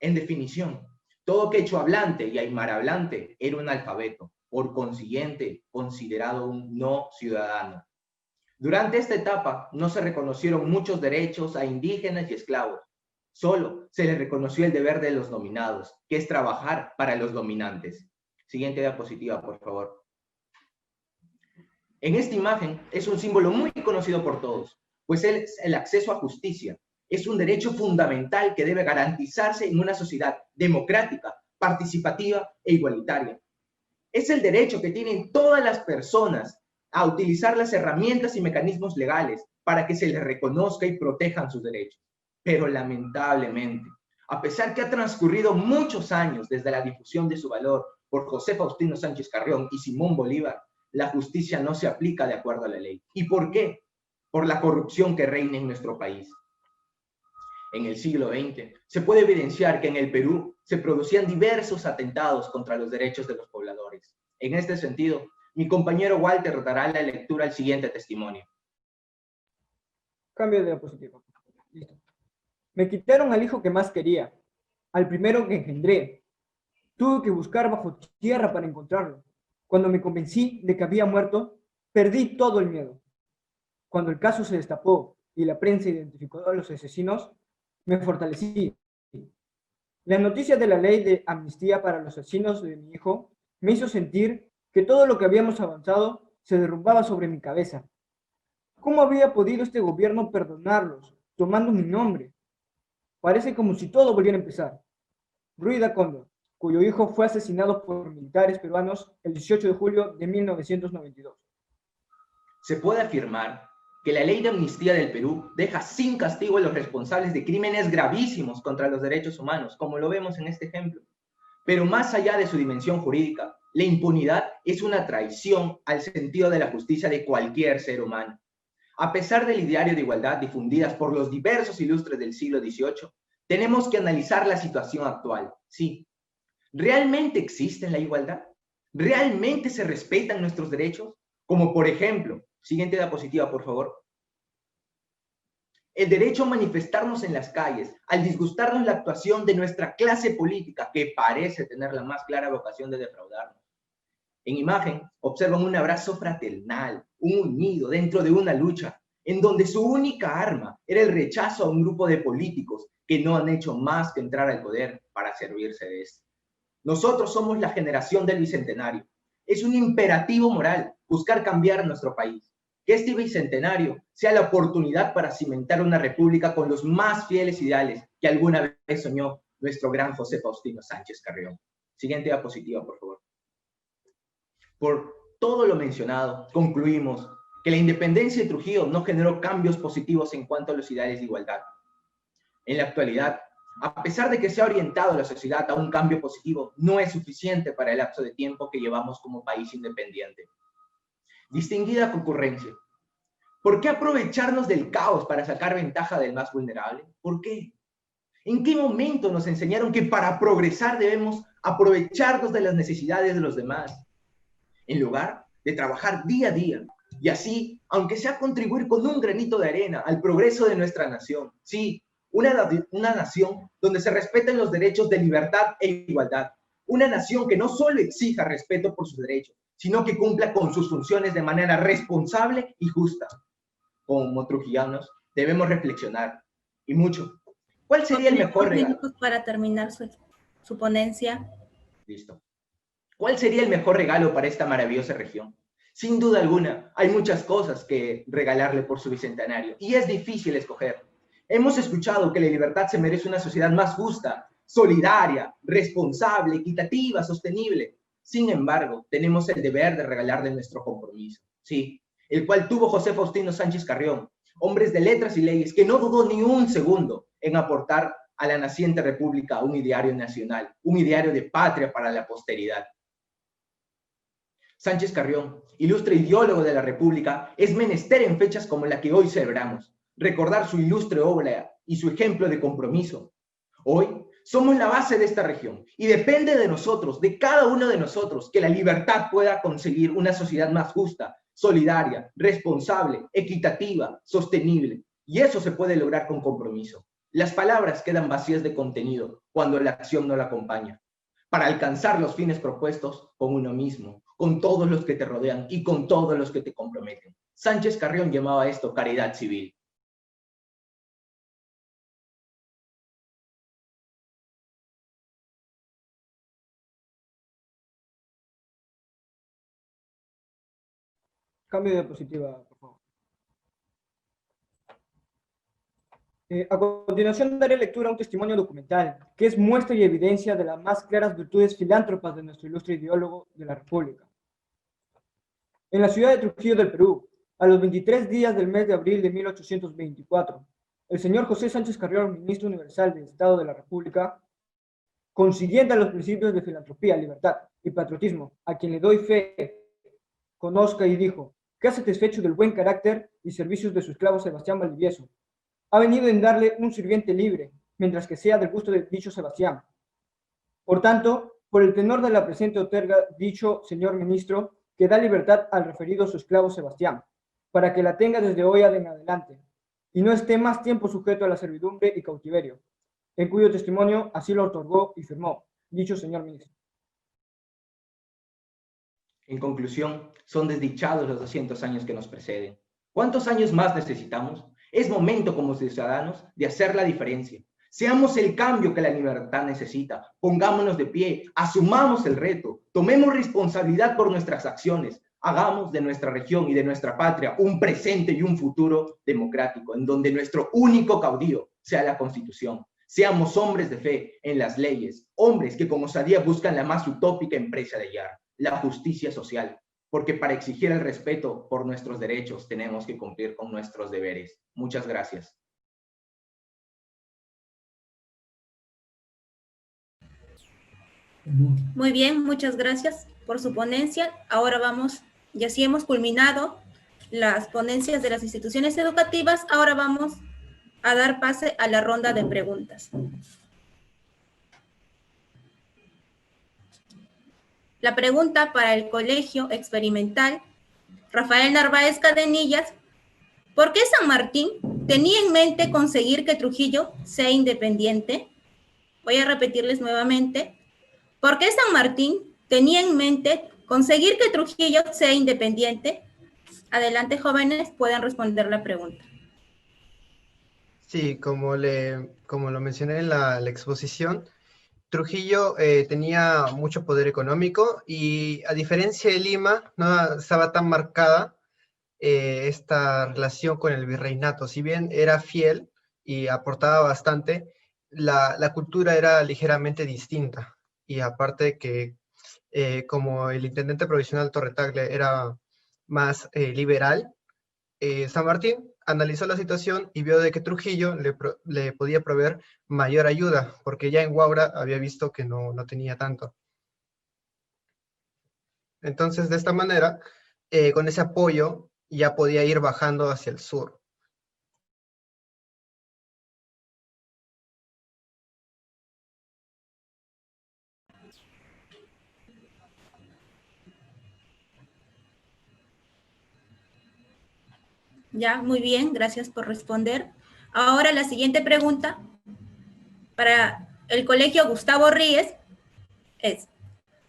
En definición, todo quechua hablante y aymara hablante era un alfabeto, por consiguiente, considerado un no ciudadano. Durante esta etapa no se reconocieron muchos derechos a indígenas y esclavos. Solo se les reconoció el deber de los dominados, que es trabajar para los dominantes. Siguiente diapositiva, por favor. En esta imagen es un símbolo muy conocido por todos, pues es el acceso a justicia. Es un derecho fundamental que debe garantizarse en una sociedad democrática, participativa e igualitaria. Es el derecho que tienen todas las personas a utilizar las herramientas y mecanismos legales para que se les reconozca y protejan sus derechos. Pero lamentablemente, a pesar que ha transcurrido muchos años desde la difusión de su valor por José Faustino Sánchez Carrión y Simón Bolívar, la justicia no se aplica de acuerdo a la ley. ¿Y por qué? Por la corrupción que reina en nuestro país. En el siglo XX se puede evidenciar que en el Perú se producían diversos atentados contra los derechos de los pobladores. En este sentido, mi compañero Walter dará la lectura al siguiente testimonio. Cambio de diapositiva. Listo. Me quitaron al hijo que más quería, al primero que engendré. Tuve que buscar bajo tierra para encontrarlo. Cuando me convencí de que había muerto, perdí todo el miedo. Cuando el caso se destapó y la prensa identificó a los asesinos, me fortalecí. La noticia de la ley de amnistía para los asesinos de mi hijo me hizo sentir que todo lo que habíamos avanzado se derrumbaba sobre mi cabeza. ¿Cómo había podido este gobierno perdonarlos, tomando mi nombre? Parece como si todo volviera a empezar. Ruida Cóndor, cuyo hijo fue asesinado por militares peruanos el 18 de julio de 1992. Se puede afirmar que la ley de amnistía del Perú deja sin castigo a los responsables de crímenes gravísimos contra los derechos humanos, como lo vemos en este ejemplo. Pero más allá de su dimensión jurídica, la impunidad es una traición al sentido de la justicia de cualquier ser humano. A pesar del ideario de igualdad difundidas por los diversos ilustres del siglo XVIII, tenemos que analizar la situación actual. Sí, ¿realmente existe la igualdad? ¿Realmente se respetan nuestros derechos? Como por ejemplo, siguiente diapositiva, por favor. El derecho a manifestarnos en las calles, al disgustarnos la actuación de nuestra clase política, que parece tener la más clara vocación de defraudarnos. En imagen, observan un abrazo fraternal, un unido dentro de una lucha, en donde su única arma era el rechazo a un grupo de políticos que no han hecho más que entrar al poder para servirse de esto. Nosotros somos la generación del Bicentenario. Es un imperativo moral buscar cambiar nuestro país. Que este Bicentenario sea la oportunidad para cimentar una república con los más fieles ideales que alguna vez soñó nuestro gran José Faustino Sánchez Carrión. Siguiente diapositiva, por favor. Por todo lo mencionado, concluimos que la independencia de Trujillo no generó cambios positivos en cuanto a los ideales de igualdad. En la actualidad, a pesar de que se ha orientado la sociedad a un cambio positivo, no es suficiente para el lapso de tiempo que llevamos como país independiente. Distinguida concurrencia, ¿por qué aprovecharnos del caos para sacar ventaja del más vulnerable? ¿Por qué? ¿En qué momento nos enseñaron que para progresar debemos aprovecharnos de las necesidades de los demás, en lugar de trabajar día a día, y así, aunque sea contribuir con un granito de arena al progreso de nuestra nación? Sí, una nación donde se respeten los derechos de libertad e igualdad, una nación que no solo exija respeto por sus derechos, sino que cumpla con sus funciones de manera responsable y justa. Como trujillanos, debemos reflexionar, y mucho. ¿Cuál sería el mejor regalo? Minutos para terminar su ponencia. Listo. ¿Cuál sería el mejor regalo para esta maravillosa región? Sin duda alguna, hay muchas cosas que regalarle por su bicentenario, y es difícil escoger. Hemos escuchado que la libertad se merece una sociedad más justa, solidaria, responsable, equitativa, sostenible. Sin embargo, tenemos el deber de regalarle nuestro compromiso, sí, el cual tuvo José Faustino Sánchez Carrión, hombres de letras y leyes que no dudó ni un segundo en aportar a la naciente república un ideario nacional, un ideario de patria para la posteridad. Sánchez Carrión, ilustre ideólogo de la República, es menester en fechas como la que hoy celebramos, recordar su ilustre obra y su ejemplo de compromiso. Hoy somos la base de esta región y depende de nosotros, de cada uno de nosotros, que la libertad pueda conseguir una sociedad más justa, solidaria, responsable, equitativa, sostenible. Y eso se puede lograr con compromiso. Las palabras quedan vacías de contenido cuando la acción no la acompaña. Para alcanzar los fines propuestos con uno mismo, con todos los que te rodean y con todos los que te comprometen. Sánchez Carrión llamaba a esto caridad civil. Cambio de diapositiva, por favor. A continuación daré lectura a un testimonio documental, que es muestra y evidencia de las más claras virtudes filántropas de nuestro ilustre ideólogo de la República. En la ciudad de Trujillo del Perú, a los 23 días del mes de abril de 1824, el señor José Sánchez Carrión, ministro universal del Estado de la República, consiguiendo a los principios de filantropía, libertad y patriotismo, a quien le doy fe, conozca y dijo, que ha satisfecho del buen carácter y servicios de su esclavo Sebastián Valdivieso, ha venido en darle un sirviente libre, mientras que sea del gusto de dicho Sebastián. Por tanto, por el tenor de la presente otorga dicho señor ministro, que da libertad al referido su esclavo Sebastián, para que la tenga desde hoy en adelante, y no esté más tiempo sujeto a la servidumbre y cautiverio, en cuyo testimonio así lo otorgó y firmó dicho señor ministro. En conclusión, son desdichados los 200 años que nos preceden. ¿Cuántos años más necesitamos? Es momento como ciudadanos de hacer la diferencia. Seamos el cambio que la libertad necesita. Pongámonos de pie, asumamos el reto, tomemos responsabilidad por nuestras acciones, hagamos de nuestra región y de nuestra patria un presente y un futuro democrático, en donde nuestro único caudillo sea la Constitución. Seamos hombres de fe en las leyes, hombres que con osadía buscan la más utópica empresa de hallar, la justicia social. Porque para exigir el respeto por nuestros derechos tenemos que cumplir con nuestros deberes. Muchas gracias. Muy bien, muchas gracias por su ponencia. Ahora vamos, y así hemos culminado las ponencias de las instituciones educativas. Ahora vamos a dar pase a la ronda de preguntas. La pregunta para el Colegio Experimental Rafael Narváez Cadenillas: ¿por qué San Martín tenía en mente conseguir que Trujillo sea independiente? Voy a repetirles nuevamente. ¿Por qué San Martín tenía en mente conseguir que Trujillo sea independiente? Adelante, jóvenes, pueden responder la pregunta. Sí, como lo mencioné en la exposición, Trujillo tenía mucho poder económico y, a diferencia de Lima, no estaba tan marcada esta relación con el virreinato. Si bien era fiel y aportaba bastante, la cultura era ligeramente distinta. Y aparte que como el intendente provisional Torretagle era más liberal, San Martín analizó la situación y vio de que Trujillo le podía proveer mayor ayuda, porque ya en Huaura había visto que no tenía tanto. Entonces, de esta manera, con ese apoyo, ya podía ir bajando hacia el sur. Ya, muy bien, gracias por responder. Ahora la siguiente pregunta para el Colegio Gustavo Ríez es: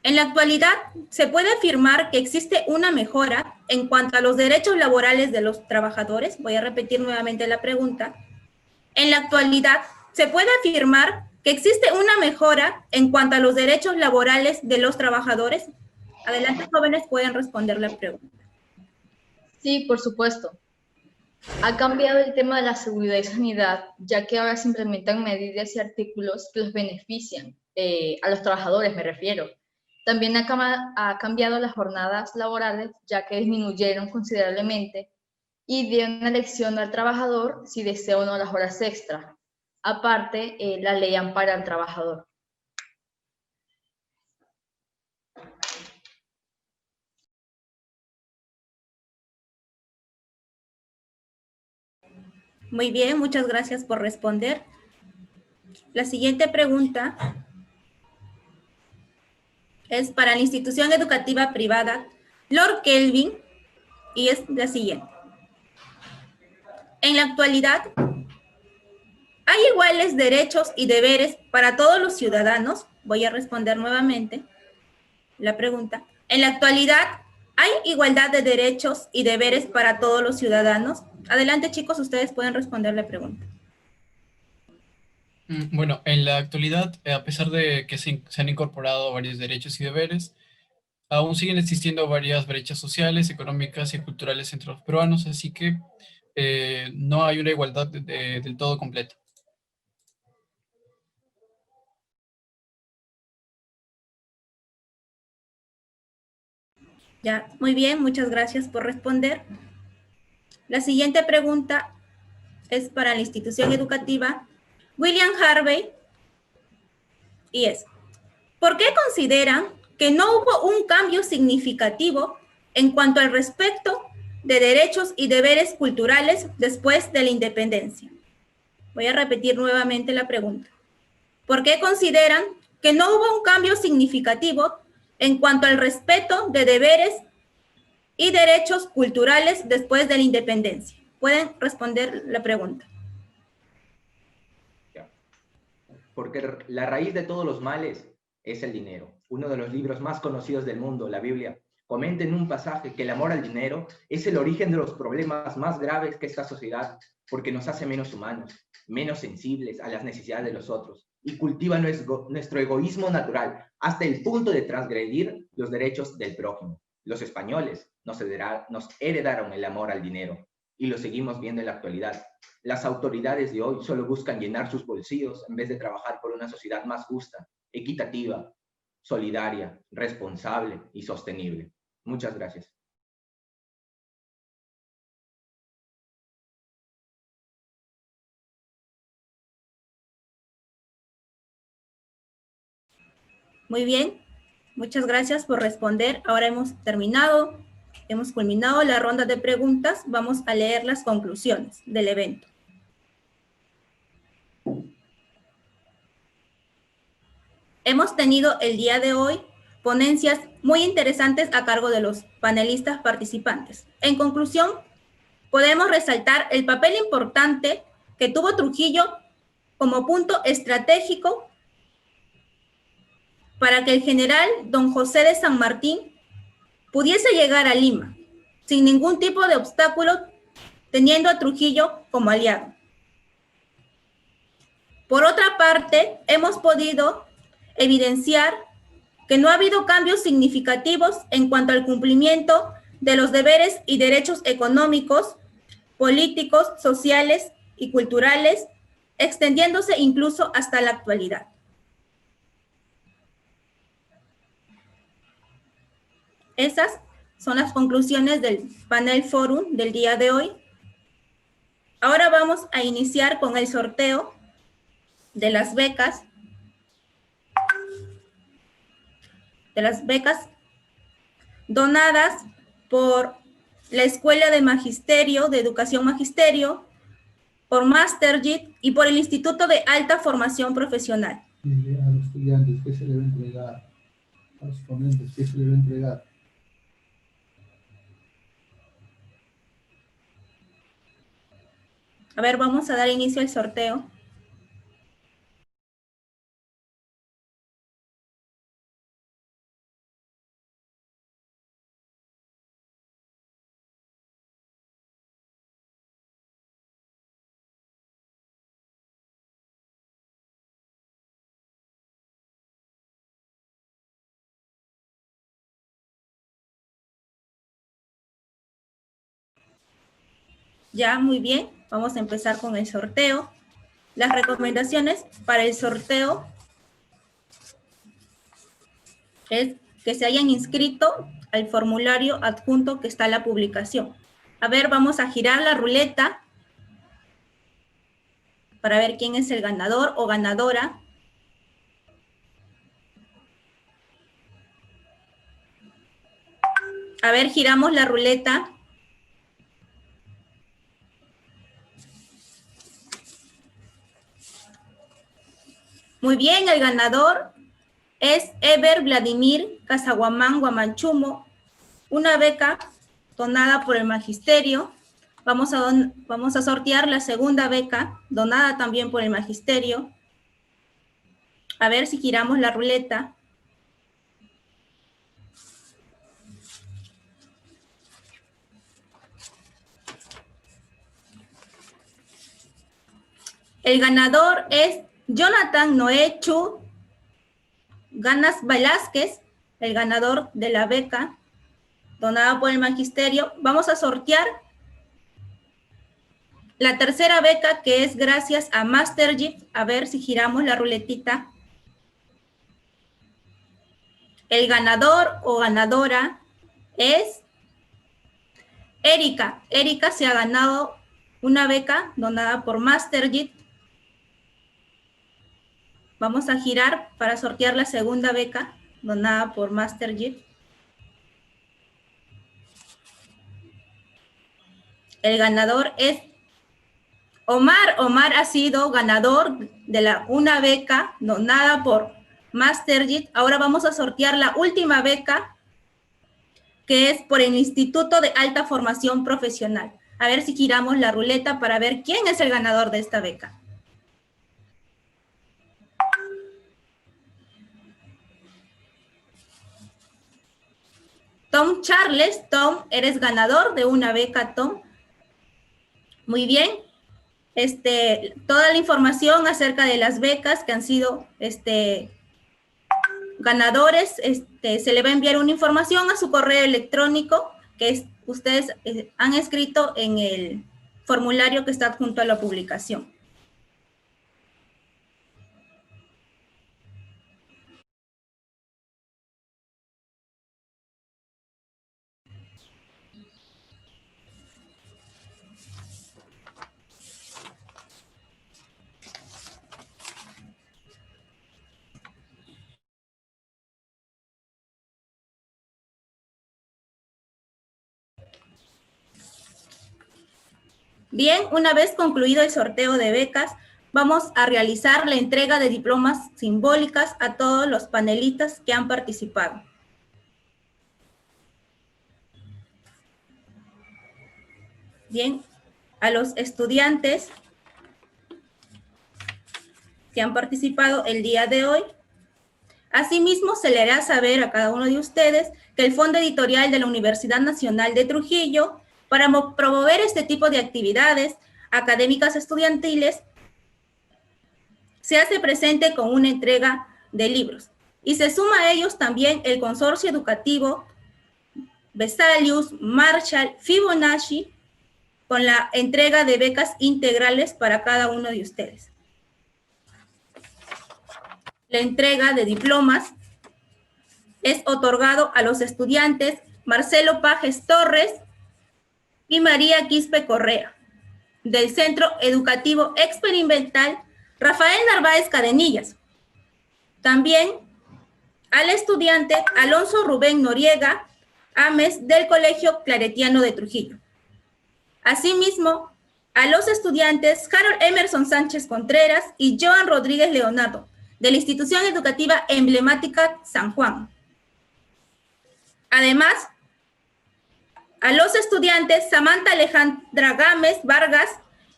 en la actualidad, ¿se puede afirmar que existe una mejora en cuanto a los derechos laborales de los trabajadores? Voy a repetir nuevamente la pregunta. En la actualidad, ¿se puede afirmar que existe una mejora en cuanto a los derechos laborales de los trabajadores? Adelante, jóvenes, pueden responder la pregunta. Sí, por supuesto. Ha cambiado el tema de la seguridad y sanidad, ya que ahora se implementan medidas y artículos que los benefician, a los trabajadores me refiero. También ha cambiado las jornadas laborales, ya que disminuyeron considerablemente y dieron una elección al trabajador si desea o no las horas extra. Aparte, la ley ampara al trabajador. Muy bien, muchas gracias por responder. La siguiente pregunta es para la institución educativa privada Lord Kelvin y es la siguiente. En la actualidad, ¿hay iguales derechos y deberes para todos los ciudadanos? Voy a responder nuevamente la pregunta. En la actualidad, ¿hay igualdad de derechos y deberes para todos los ciudadanos? Adelante, chicos, ustedes pueden responder la pregunta. Bueno, en la actualidad, a pesar de que se han incorporado varios derechos y deberes, aún siguen existiendo varias brechas sociales, económicas y culturales entre los peruanos, así que no hay una igualdad del todo completa. Ya, muy bien, muchas gracias por responder. La siguiente pregunta es para la institución educativa William Harvey y es, ¿por qué consideran que no hubo un cambio significativo en cuanto al respecto de derechos y deberes culturales después de la independencia? Voy a repetir nuevamente la pregunta. ¿Por qué consideran que no hubo un cambio significativo en cuanto al respeto de deberes y derechos culturales después de la independencia? Pueden responder la pregunta. Porque la raíz de todos los males es el dinero. Uno de los libros más conocidos del mundo, la Biblia, comenta en un pasaje que el amor al dinero es el origen de los problemas más graves que esta sociedad, porque nos hace menos humanos, menos sensibles a las necesidades de los otros, y cultiva nuestro egoísmo natural hasta el punto de transgredir los derechos del prójimo. Los españoles nos heredaron el amor al dinero, y lo seguimos viendo en la actualidad. Las autoridades de hoy solo buscan llenar sus bolsillos en vez de trabajar por una sociedad más justa, equitativa, solidaria, responsable y sostenible. Muchas gracias. Muy bien, muchas gracias por responder. Ahora hemos culminado la ronda de preguntas. Vamos a leer las conclusiones del evento. Hemos tenido el día de hoy ponencias muy interesantes a cargo de los panelistas participantes. En conclusión, podemos resaltar el papel importante que tuvo Trujillo como punto estratégico para que el general don José de San Martín pudiese llegar a Lima sin ningún tipo de obstáculo, teniendo a Trujillo como aliado. Por otra parte, hemos podido evidenciar que no ha habido cambios significativos en cuanto al cumplimiento de los deberes y derechos económicos, políticos, sociales y culturales, extendiéndose incluso hasta la actualidad. Esas son las conclusiones del panel Forum del día de hoy. Ahora vamos a iniciar con el sorteo de las becas. Donadas por la Escuela de Magisterio, de Educación Magisterio, por Masterjit y por el Instituto de Alta Formación Profesional. A los estudiantes, ¿qué se le va a entregar? A los ponentes, ¿qué se le va a entregar? A ver, vamos a dar inicio al sorteo. Ya, muy bien. Vamos a empezar con el sorteo. Las recomendaciones para el sorteo es que se hayan inscrito al formulario adjunto que está en la publicación. A ver, vamos a girar la ruleta para ver quién es el ganador o ganadora. A ver, giramos la ruleta. Muy bien, el ganador es Eber Vladimir Casaguamán Guamanchumo, una beca donada por el Magisterio. Vamos a sortear la segunda beca, donada también por el Magisterio. A ver si giramos la ruleta. El ganador es Jonathan Noé Chu Ganas Velázquez, el ganador de la beca donada por el Magisterio. Vamos a sortear la tercera beca, que es gracias a MasterGift. A ver si giramos la ruletita. El ganador o ganadora es Erika. Erika se ha ganado una beca donada por MasterGift. Vamos a girar para sortear la segunda beca donada por MasterGift. El ganador es Omar. Omar ha sido ganador de una beca donada por MasterGift. Ahora vamos a sortear la última beca, que es por el Instituto de Alta Formación Profesional. A ver si giramos la ruleta para ver quién es el ganador de esta beca. Tom Charles. Tom, eres ganador de una beca, Tom. Muy bien. Toda la información acerca de las becas que han sido ganadores, se le va a enviar una información a su correo electrónico que ustedes han escrito en el formulario que está adjunto a la publicación. Bien, una vez concluido el sorteo de becas, vamos a realizar la entrega de diplomas simbólicas a todos los panelistas que han participado. Bien, a los estudiantes que han participado el día de hoy. Asimismo, se le hará saber a cada uno de ustedes que el Fondo Editorial de la Universidad Nacional de Trujillo, para promover este tipo de actividades académicas estudiantiles, se hace presente con una entrega de libros. Y se suma a ellos también el consorcio educativo Vesalius, Marshall, Fibonacci, con la entrega de becas integrales para cada uno de ustedes. La entrega de diplomas es otorgado a los estudiantes Marcelo Pajes Torres y María Quispe Correa, del Centro Educativo Experimental Rafael Narváez Cadenillas. También al estudiante Alonso Rubén Noriega Ames, del Colegio Claretiano de Trujillo. Asimismo, a los estudiantes Harold Emerson Sánchez Contreras y Joan Rodríguez Leonardo, de la Institución Educativa Emblemática San Juan. Además, a los estudiantes Samantha Alejandra Gámez Vargas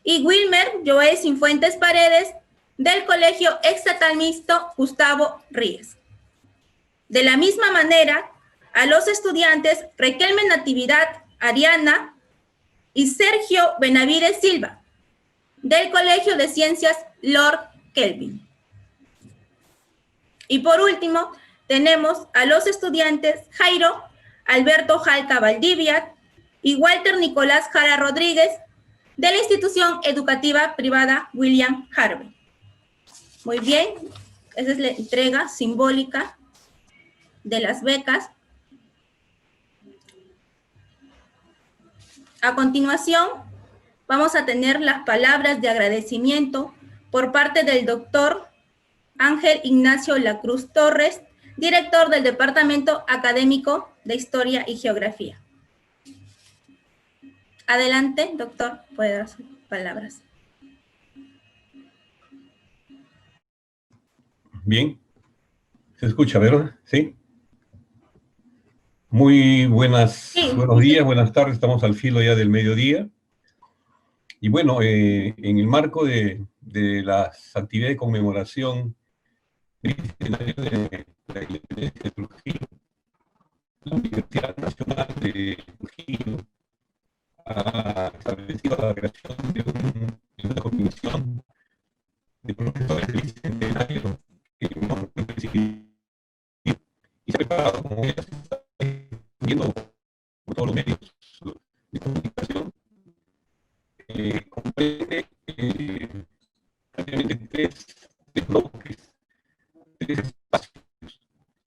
y Wilmer Joel Cifuentes Paredes, del Colegio Estatal Mixto Gustavo Ríez. De la misma manera, a los estudiantes Riquelme Natividad Ariana y Sergio Benavides Silva, del Colegio de Ciencias Lord Kelvin. Y por último, tenemos a los estudiantes Jairo Alberto Jalca Valdivia y Walter Nicolás Jara Rodríguez, de la Institución Educativa Privada William Harvey. Muy bien, esa es la entrega simbólica de las becas. A continuación, vamos a tener las palabras de agradecimiento por parte del doctor Ángel Ignacio Lacruz Torres, director del Departamento Académico de Historia y Geografía. Adelante, doctor, puede dar sus palabras. Bien. ¿Se escucha, verdad? ¿Sí? Muy buenos días, buenas tardes. Estamos al filo ya del mediodía. Y bueno, en el marco de las actividades de conmemoración del Bicentenario de la Independencia de Trujillo, la Universidad Nacional de Trujillo ha establecido la creación de una comisión de profesores del Bicentenario que y se ha preparado, como ya se está viendo por todos los medios de comunicación, comprende prácticamente tres bloques, tres espacios.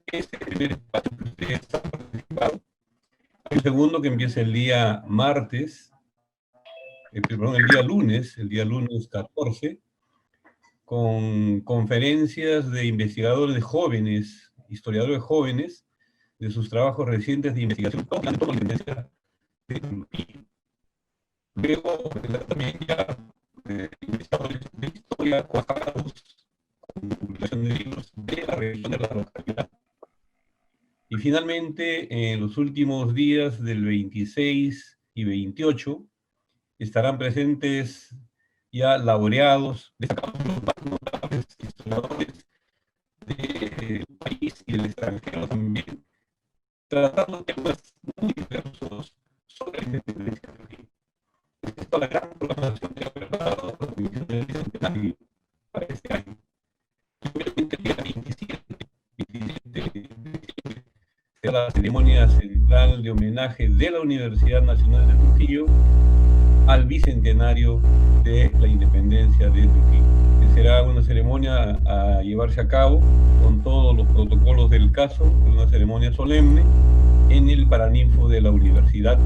Este es el primer espacio que ustedes han participado. El segundo que empieza el día martes, perdón, el día lunes 14, con conferencias de investigadores de jóvenes, historiadores jóvenes, de sus trabajos recientes de investigación en torno a la tendencia de Trujillo. Luego, también ya investigadores de historia cuajados con publicación de libros de la región de la localidad. Y finalmente, en los últimos días del 26 y 28, estarán presentes ya laureados, destacados los más notables historiadores del país y del extranjero también, tratando temas muy diversos sobre la independencia de Trujillo. Esta es la gran programación que ha preparado la Comisión del Bicentenario para este año. Y obviamente el día 27 de diciembre será la ceremonia central de homenaje de la Universidad Nacional de Trujillo al Bicentenario de la Independencia de Trujillo, que será una ceremonia a llevarse a cabo con todos los protocolos del caso, una ceremonia solemne en el Paraninfo de la universidad,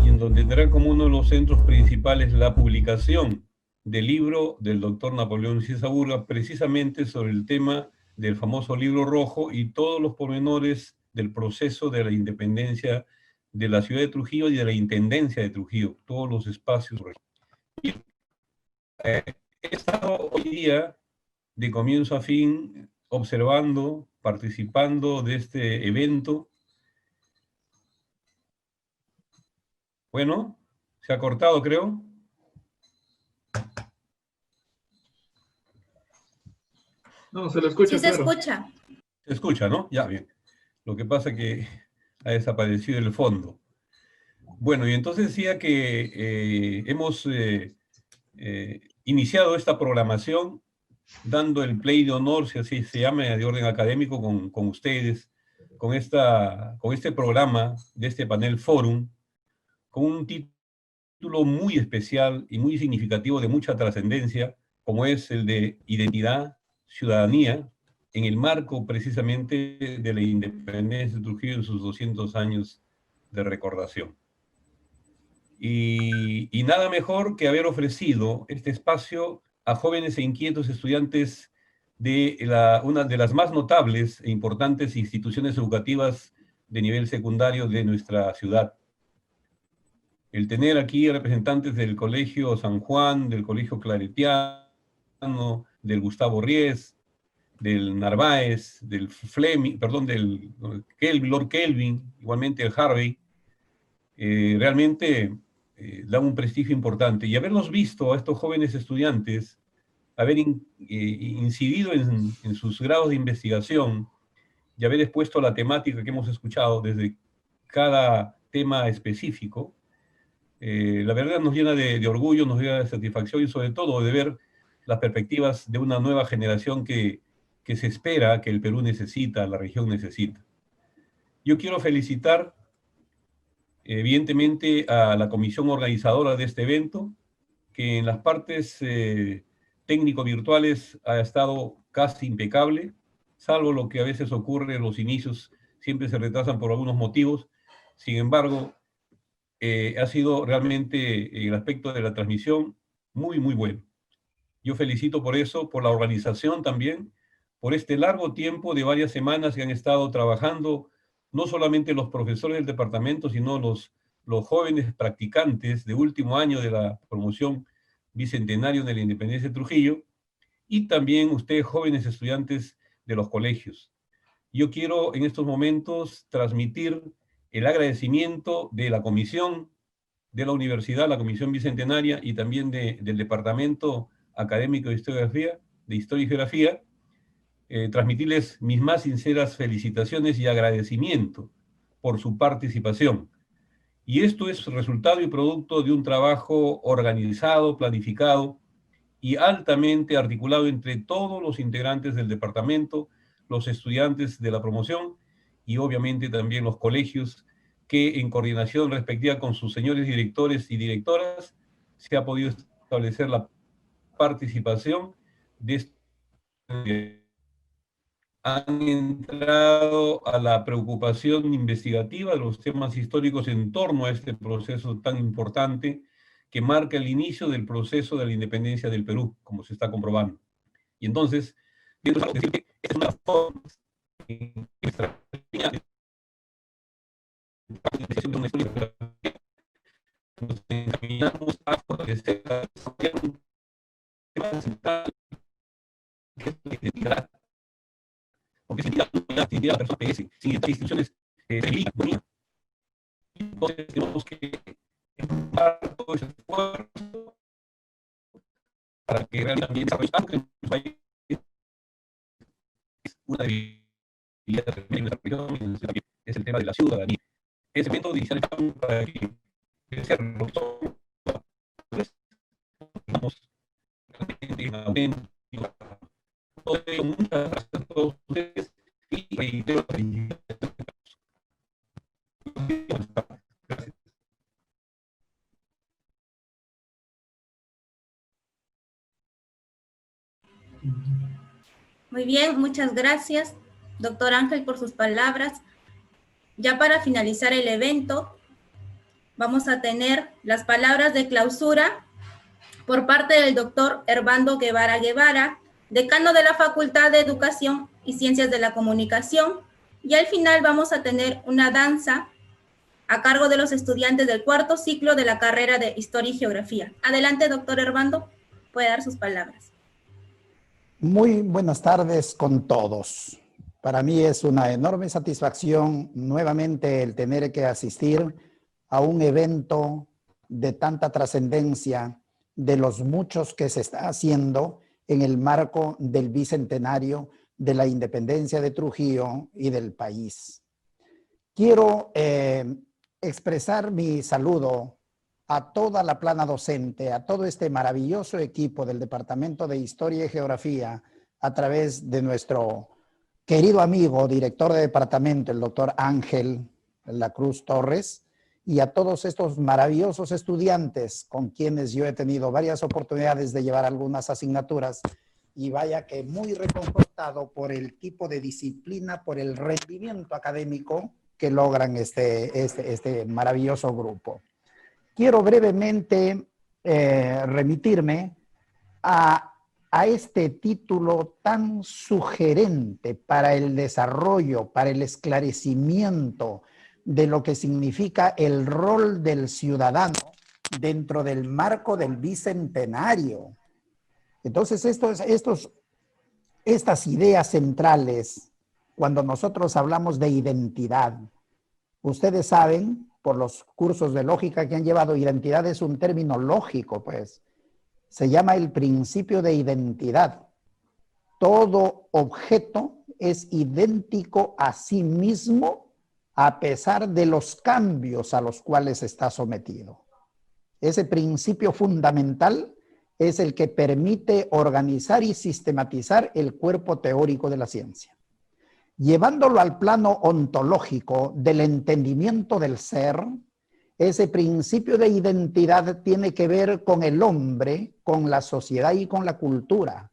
y en donde tendrá como uno de los centros principales la publicación del libro del doctor Napoleón Cisaburga, precisamente sobre el tema del famoso libro rojo y todos los pormenores del proceso de la independencia de la ciudad de Trujillo y de la intendencia de Trujillo, todos los espacios. He estado hoy día, de comienzo a fin, observando, participando de este evento. Bueno, se ha cortado, creo. No, se lo escucha. Sí, se claro. escucha. Se escucha, ¿no? Ya, bien. Lo que pasa es que ha desaparecido el fondo. Bueno, y entonces decía que hemos iniciado esta programación dando el play de honor, si así se llama, de orden académico, con ustedes, con este programa de este panel Forum, con un título muy especial y muy significativo de mucha trascendencia, como es el de Identidad, Ciudadanía, en el marco precisamente de la independencia de Trujillo en sus 200 años de recordación. Y nada mejor que haber ofrecido este espacio a jóvenes e inquietos estudiantes de una de las más notables e importantes instituciones educativas de nivel secundario de nuestra ciudad. El tener aquí representantes del Colegio San Juan, del Colegio Claretiano, del Gustavo Ries, del Narváez, del Fleming, perdón, del Lord Kelvin, igualmente el Harvey, realmente da un prestigio importante. Y haberlos visto a estos jóvenes estudiantes, haber incidido en sus grados de investigación y haber expuesto la temática que hemos escuchado desde cada tema específico, la verdad nos llena de orgullo, nos llena de satisfacción y sobre todo de ver las perspectivas de una nueva generación que se espera, que el Perú necesita, la región necesita. Yo quiero felicitar evidentemente a la comisión organizadora de este evento, que en las partes técnico-virtuales ha estado casi impecable, salvo lo que a veces ocurre en los inicios, siempre se retrasan por algunos motivos. Sin embargo, ha sido realmente el aspecto de la transmisión muy, muy bueno. Yo felicito por eso, por la organización también, por este largo tiempo de varias semanas que han estado trabajando, no solamente los profesores del departamento, sino los jóvenes practicantes de último año de la promoción Bicentenario de la Independencia de Trujillo, y también ustedes, jóvenes estudiantes de los colegios. Yo quiero en estos momentos transmitir el agradecimiento de la comisión de la universidad, la comisión bicentenaria y también del Departamento Académico de Historia y Geografía, transmitirles mis más sinceras felicitaciones y agradecimiento por su participación. Y esto es resultado y producto de un trabajo organizado, planificado y altamente articulado entre todos los integrantes del departamento, los estudiantes de la promoción y obviamente también los colegios, que en coordinación respectiva con sus señores directores y directoras se ha podido establecer la participación de estos. Han entrado a la preocupación investigativa de los temas históricos en torno a este proceso tan importante que marca el inicio del proceso de la independencia del Perú, como se está comprobando. Y entonces, decir que es una forma nos encaminamos a fortalecer un tema central que es la identidad. Porque sin la identidad de la persona PS, sin estas instituciones bonita. Entonces tenemos que empujar todo ese esfuerzo para que realmente desarrollemos en nuestro país una debilidad de nuestra región, es el tema de la ciudadanía. Ese método inicial para que crecerlo digamos, realmente en aumento. Todo ello, muchas gracias a todos ustedes y reitero gracias. Muy bien, muchas gracias, doctor Ángel, por sus palabras. Ya para finalizar el evento, vamos a tener las palabras de clausura por parte del doctor Hervando Guevara Guevara, decano de la Facultad de Educación y Ciencias de la Comunicación, y al final vamos a tener una danza a cargo de los estudiantes del cuarto ciclo de la carrera de Historia y Geografía. Adelante, doctor Hervando, puede dar sus palabras. Muy buenas tardes con todos. Para mí es una enorme satisfacción nuevamente el tener que asistir a un evento de tanta trascendencia, de los muchos que se está haciendo en el marco del bicentenario de la independencia de Trujillo y del país. Quiero expresar mi saludo a toda la plana docente, a todo este maravilloso equipo del Departamento de Historia y Geografía, a través de nuestro querido amigo, director de departamento, el doctor Ángel Lacruz Torres, y a todos estos maravillosos estudiantes con quienes yo he tenido varias oportunidades de llevar algunas asignaturas, y vaya que muy reconfortado por el tipo de disciplina, por el rendimiento académico que logran este maravilloso grupo. Quiero brevemente remitirme a este título tan sugerente para el desarrollo, para el esclarecimiento de lo que significa el rol del ciudadano dentro del marco del bicentenario. Entonces, estas ideas centrales, cuando nosotros hablamos de identidad, ustedes saben, por los cursos de lógica que han llevado, identidad es un término lógico, pues. Se llama el principio de identidad. Todo objeto es idéntico a sí mismo a pesar de los cambios a los cuales está sometido. Ese principio fundamental es el que permite organizar y sistematizar el cuerpo teórico de la ciencia. Llevándolo al plano ontológico del entendimiento del ser, ese principio de identidad tiene que ver con el hombre, con la sociedad y con la cultura.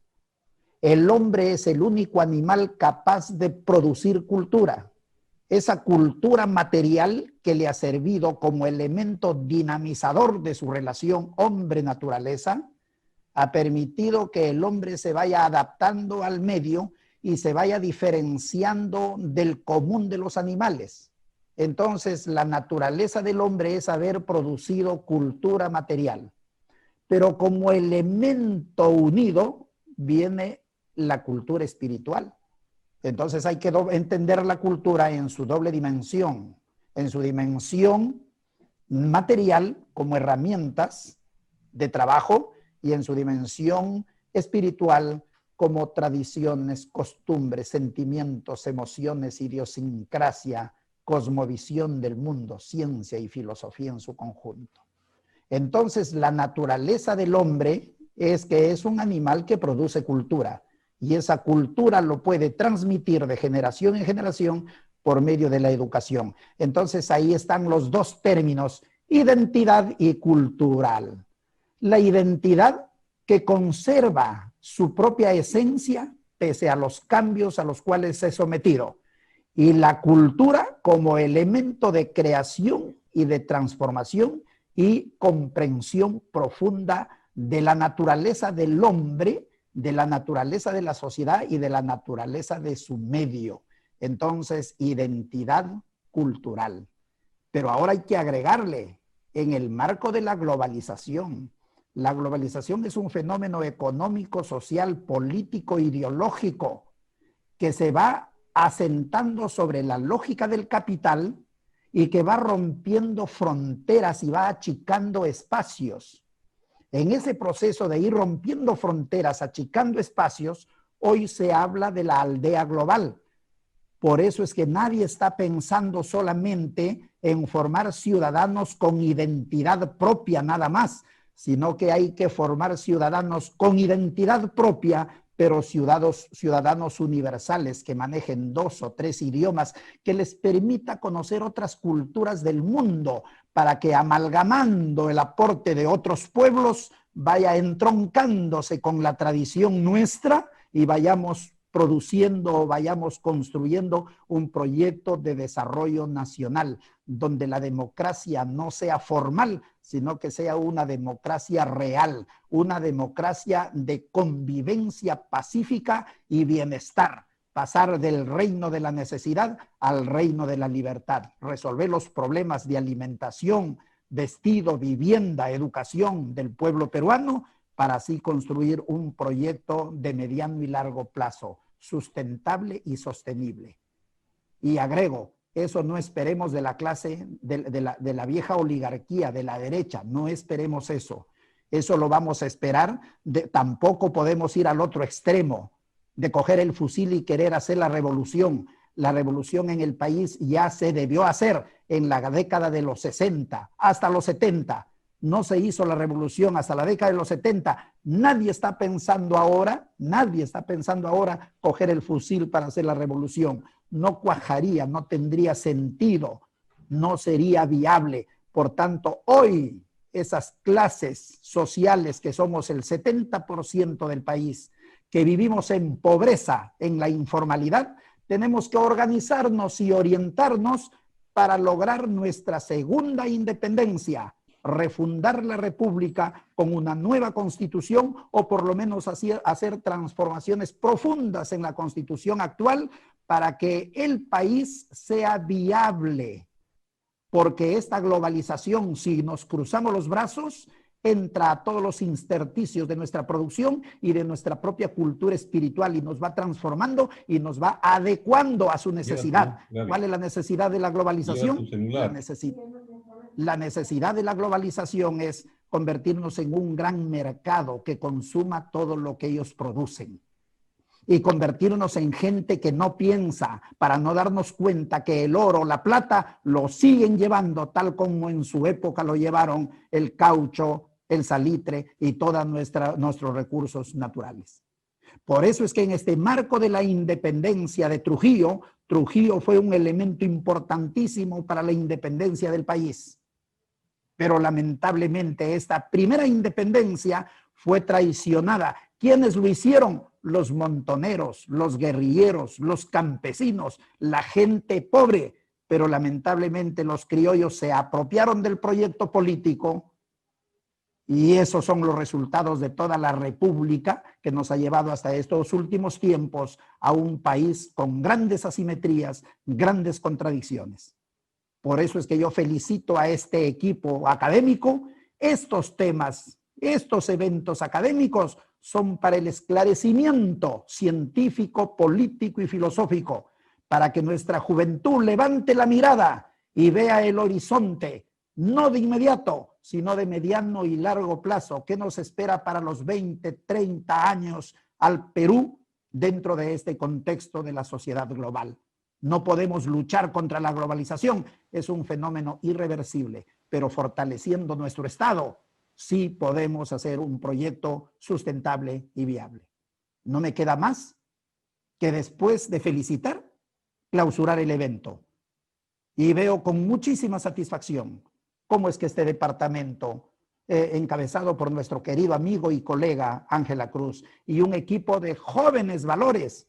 El hombre es el único animal capaz de producir cultura. Esa cultura material que le ha servido como elemento dinamizador de su relación hombre-naturaleza, ha permitido que el hombre se vaya adaptando al medio y se vaya diferenciando del común de los animales. Entonces, la naturaleza del hombre es haber producido cultura material. Pero como elemento unido viene la cultura espiritual. Entonces hay que entender la cultura en su doble dimensión, en su dimensión material como herramientas de trabajo y en su dimensión espiritual como tradiciones, costumbres, sentimientos, emociones, idiosincrasia, cosmovisión del mundo, ciencia y filosofía en su conjunto. Entonces, la naturaleza del hombre es que es un animal que produce cultura y esa cultura lo puede transmitir de generación en generación por medio de la educación. Entonces, ahí están los dos términos, identidad y cultural. La identidad que conserva su propia esencia pese a los cambios a los cuales es sometido. Y la cultura como elemento de creación y de transformación y comprensión profunda de la naturaleza del hombre, de la naturaleza de la sociedad y de la naturaleza de su medio. Entonces, identidad cultural. Pero ahora hay que agregarle, en el marco de la globalización es un fenómeno económico, social, político, ideológico, que se va asentando sobre la lógica del capital y que va rompiendo fronteras y va achicando espacios. En ese proceso de ir rompiendo fronteras, achicando espacios, hoy se habla de la aldea global. Por eso es que nadie está pensando solamente en formar ciudadanos con identidad propia nada más, sino que hay que formar ciudadanos con identidad propia, pero ciudadanos universales que manejen 2 o 3 idiomas, que les permita conocer otras culturas del mundo, para que amalgamando el aporte de otros pueblos vaya entroncándose con la tradición nuestra y vayamos produciendo o vayamos construyendo un proyecto de desarrollo nacional, donde la democracia no sea formal, sino que sea una democracia real, una democracia de convivencia pacífica y bienestar. Pasar del reino de la necesidad al reino de la libertad. Resolver los problemas de alimentación, vestido, vivienda, educación del pueblo peruano, para así construir un proyecto de mediano y largo plazo, sustentable y sostenible. Y agrego, eso no esperemos de la clase, de la vieja oligarquía, de la derecha, no esperemos eso. Eso lo vamos a esperar, tampoco podemos ir al otro extremo, de coger el fusil y querer hacer la revolución. La revolución en el país ya se debió hacer en la década de los 60, hasta los 70. No se hizo la revolución hasta la década de los 70. Nadie está pensando ahora coger el fusil para hacer la revolución. No cuajaría, no tendría sentido, no sería viable. Por tanto, hoy esas clases sociales que somos el 70% del país, que vivimos en pobreza, en la informalidad, tenemos que organizarnos y orientarnos para lograr nuestra segunda independencia, refundar la República con una nueva Constitución o por lo menos hacer transformaciones profundas en la Constitución actual para que el país sea viable. Porque esta globalización, si nos cruzamos los brazos, entra a todos los intersticios de nuestra producción y de nuestra propia cultura espiritual y nos va transformando y nos va adecuando a su necesidad. ¿Cuál es la necesidad de la globalización? La necesidad de la globalización es convertirnos en un gran mercado que consuma todo lo que ellos producen y convertirnos en gente que no piensa, para no darnos cuenta que el oro, la plata, lo siguen llevando tal como en su época lo llevaron el caucho, el salitre y todos nuestros recursos naturales. Por eso es que en este marco de la independencia de Trujillo, Trujillo fue un elemento importantísimo para la independencia del país. Pero lamentablemente esta primera independencia fue traicionada. ¿Quiénes lo hicieron? Los montoneros, los guerrilleros, los campesinos, la gente pobre. Pero lamentablemente los criollos se apropiaron del proyecto político y esos son los resultados de toda la república que nos ha llevado hasta estos últimos tiempos a un país con grandes asimetrías, grandes contradicciones. Por eso es que yo felicito a este equipo académico. Estos temas, estos eventos académicos son para el esclarecimiento científico, político y filosófico, para que nuestra juventud levante la mirada y vea el horizonte, no de inmediato, sino de mediano y largo plazo. ¿Qué nos espera para los 20, 30 años al Perú dentro de este contexto de la sociedad global? No podemos luchar contra la globalización, es un fenómeno irreversible, pero fortaleciendo nuestro Estado, sí podemos hacer un proyecto sustentable y viable. No me queda más que, después de felicitar, clausurar el evento. Y veo con muchísima satisfacción cómo es que este departamento, encabezado por nuestro querido amigo y colega Ángela Cruz y un equipo de jóvenes valores,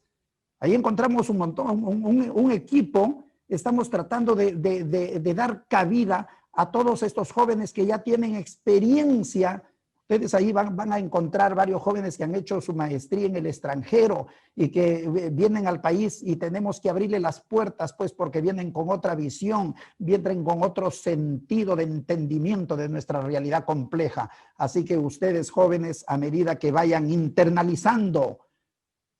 ahí encontramos un montón, un equipo, estamos tratando de dar cabida a todos estos jóvenes que ya tienen experiencia. Ustedes ahí van a encontrar varios jóvenes que han hecho su maestría en el extranjero y que vienen al país, y tenemos que abrirle las puertas, pues, porque vienen con otra visión, vienen con otro sentido de entendimiento de nuestra realidad compleja. Así que ustedes, jóvenes, a medida que vayan internalizando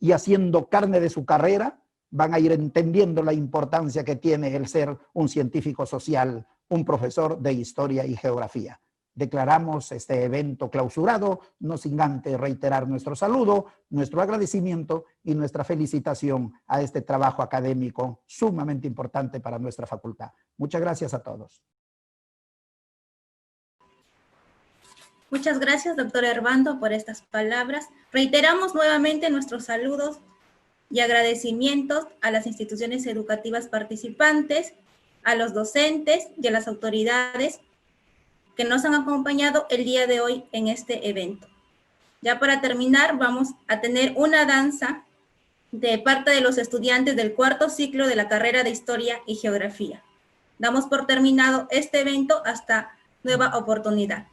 y haciendo carne de su carrera, van a ir entendiendo la importancia que tiene el ser un científico social, un profesor de historia y geografía. Declaramos este evento clausurado, no sin antes reiterar nuestro saludo, nuestro agradecimiento y nuestra felicitación a este trabajo académico sumamente importante para nuestra facultad. Muchas gracias a todos. Muchas gracias, doctor Herbando, por estas palabras. Reiteramos nuevamente nuestros saludos y agradecimientos a las instituciones educativas participantes, a los docentes y a las autoridades que nos han acompañado el día de hoy en este evento. Ya para terminar, vamos a tener una danza de parte de los estudiantes del cuarto ciclo de la carrera de Historia y Geografía. Damos por terminado este evento hasta nueva oportunidad.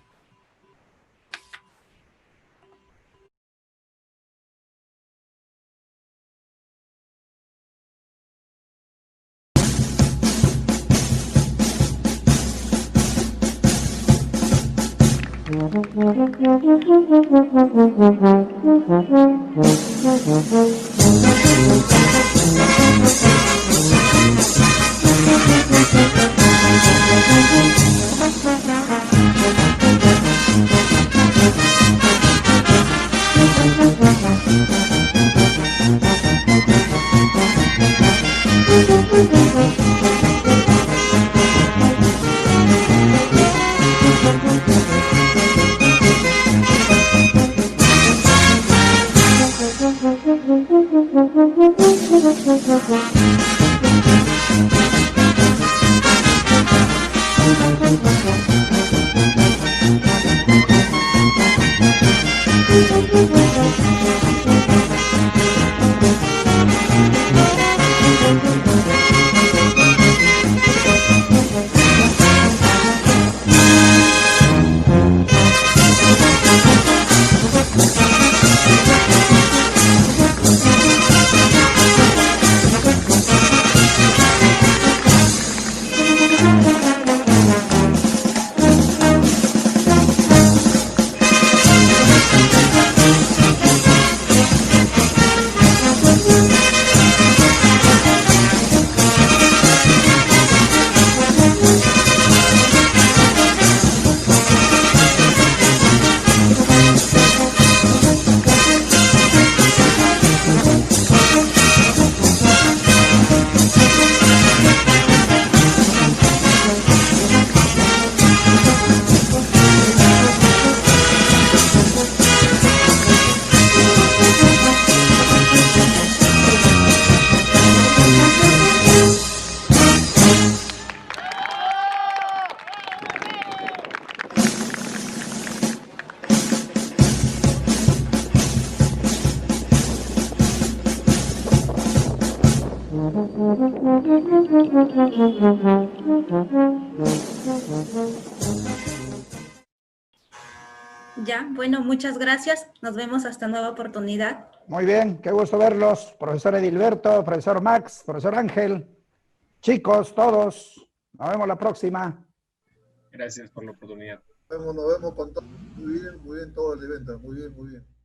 Ya, bueno, muchas gracias. Nos vemos hasta nueva oportunidad. Muy bien, qué gusto verlos. Profesor Edilberto, profesor Max, profesor Ángel, chicos, todos. Nos vemos la próxima. Gracias por la oportunidad. Nos vemos con todo. Muy bien todo el evento. Muy bien, muy bien.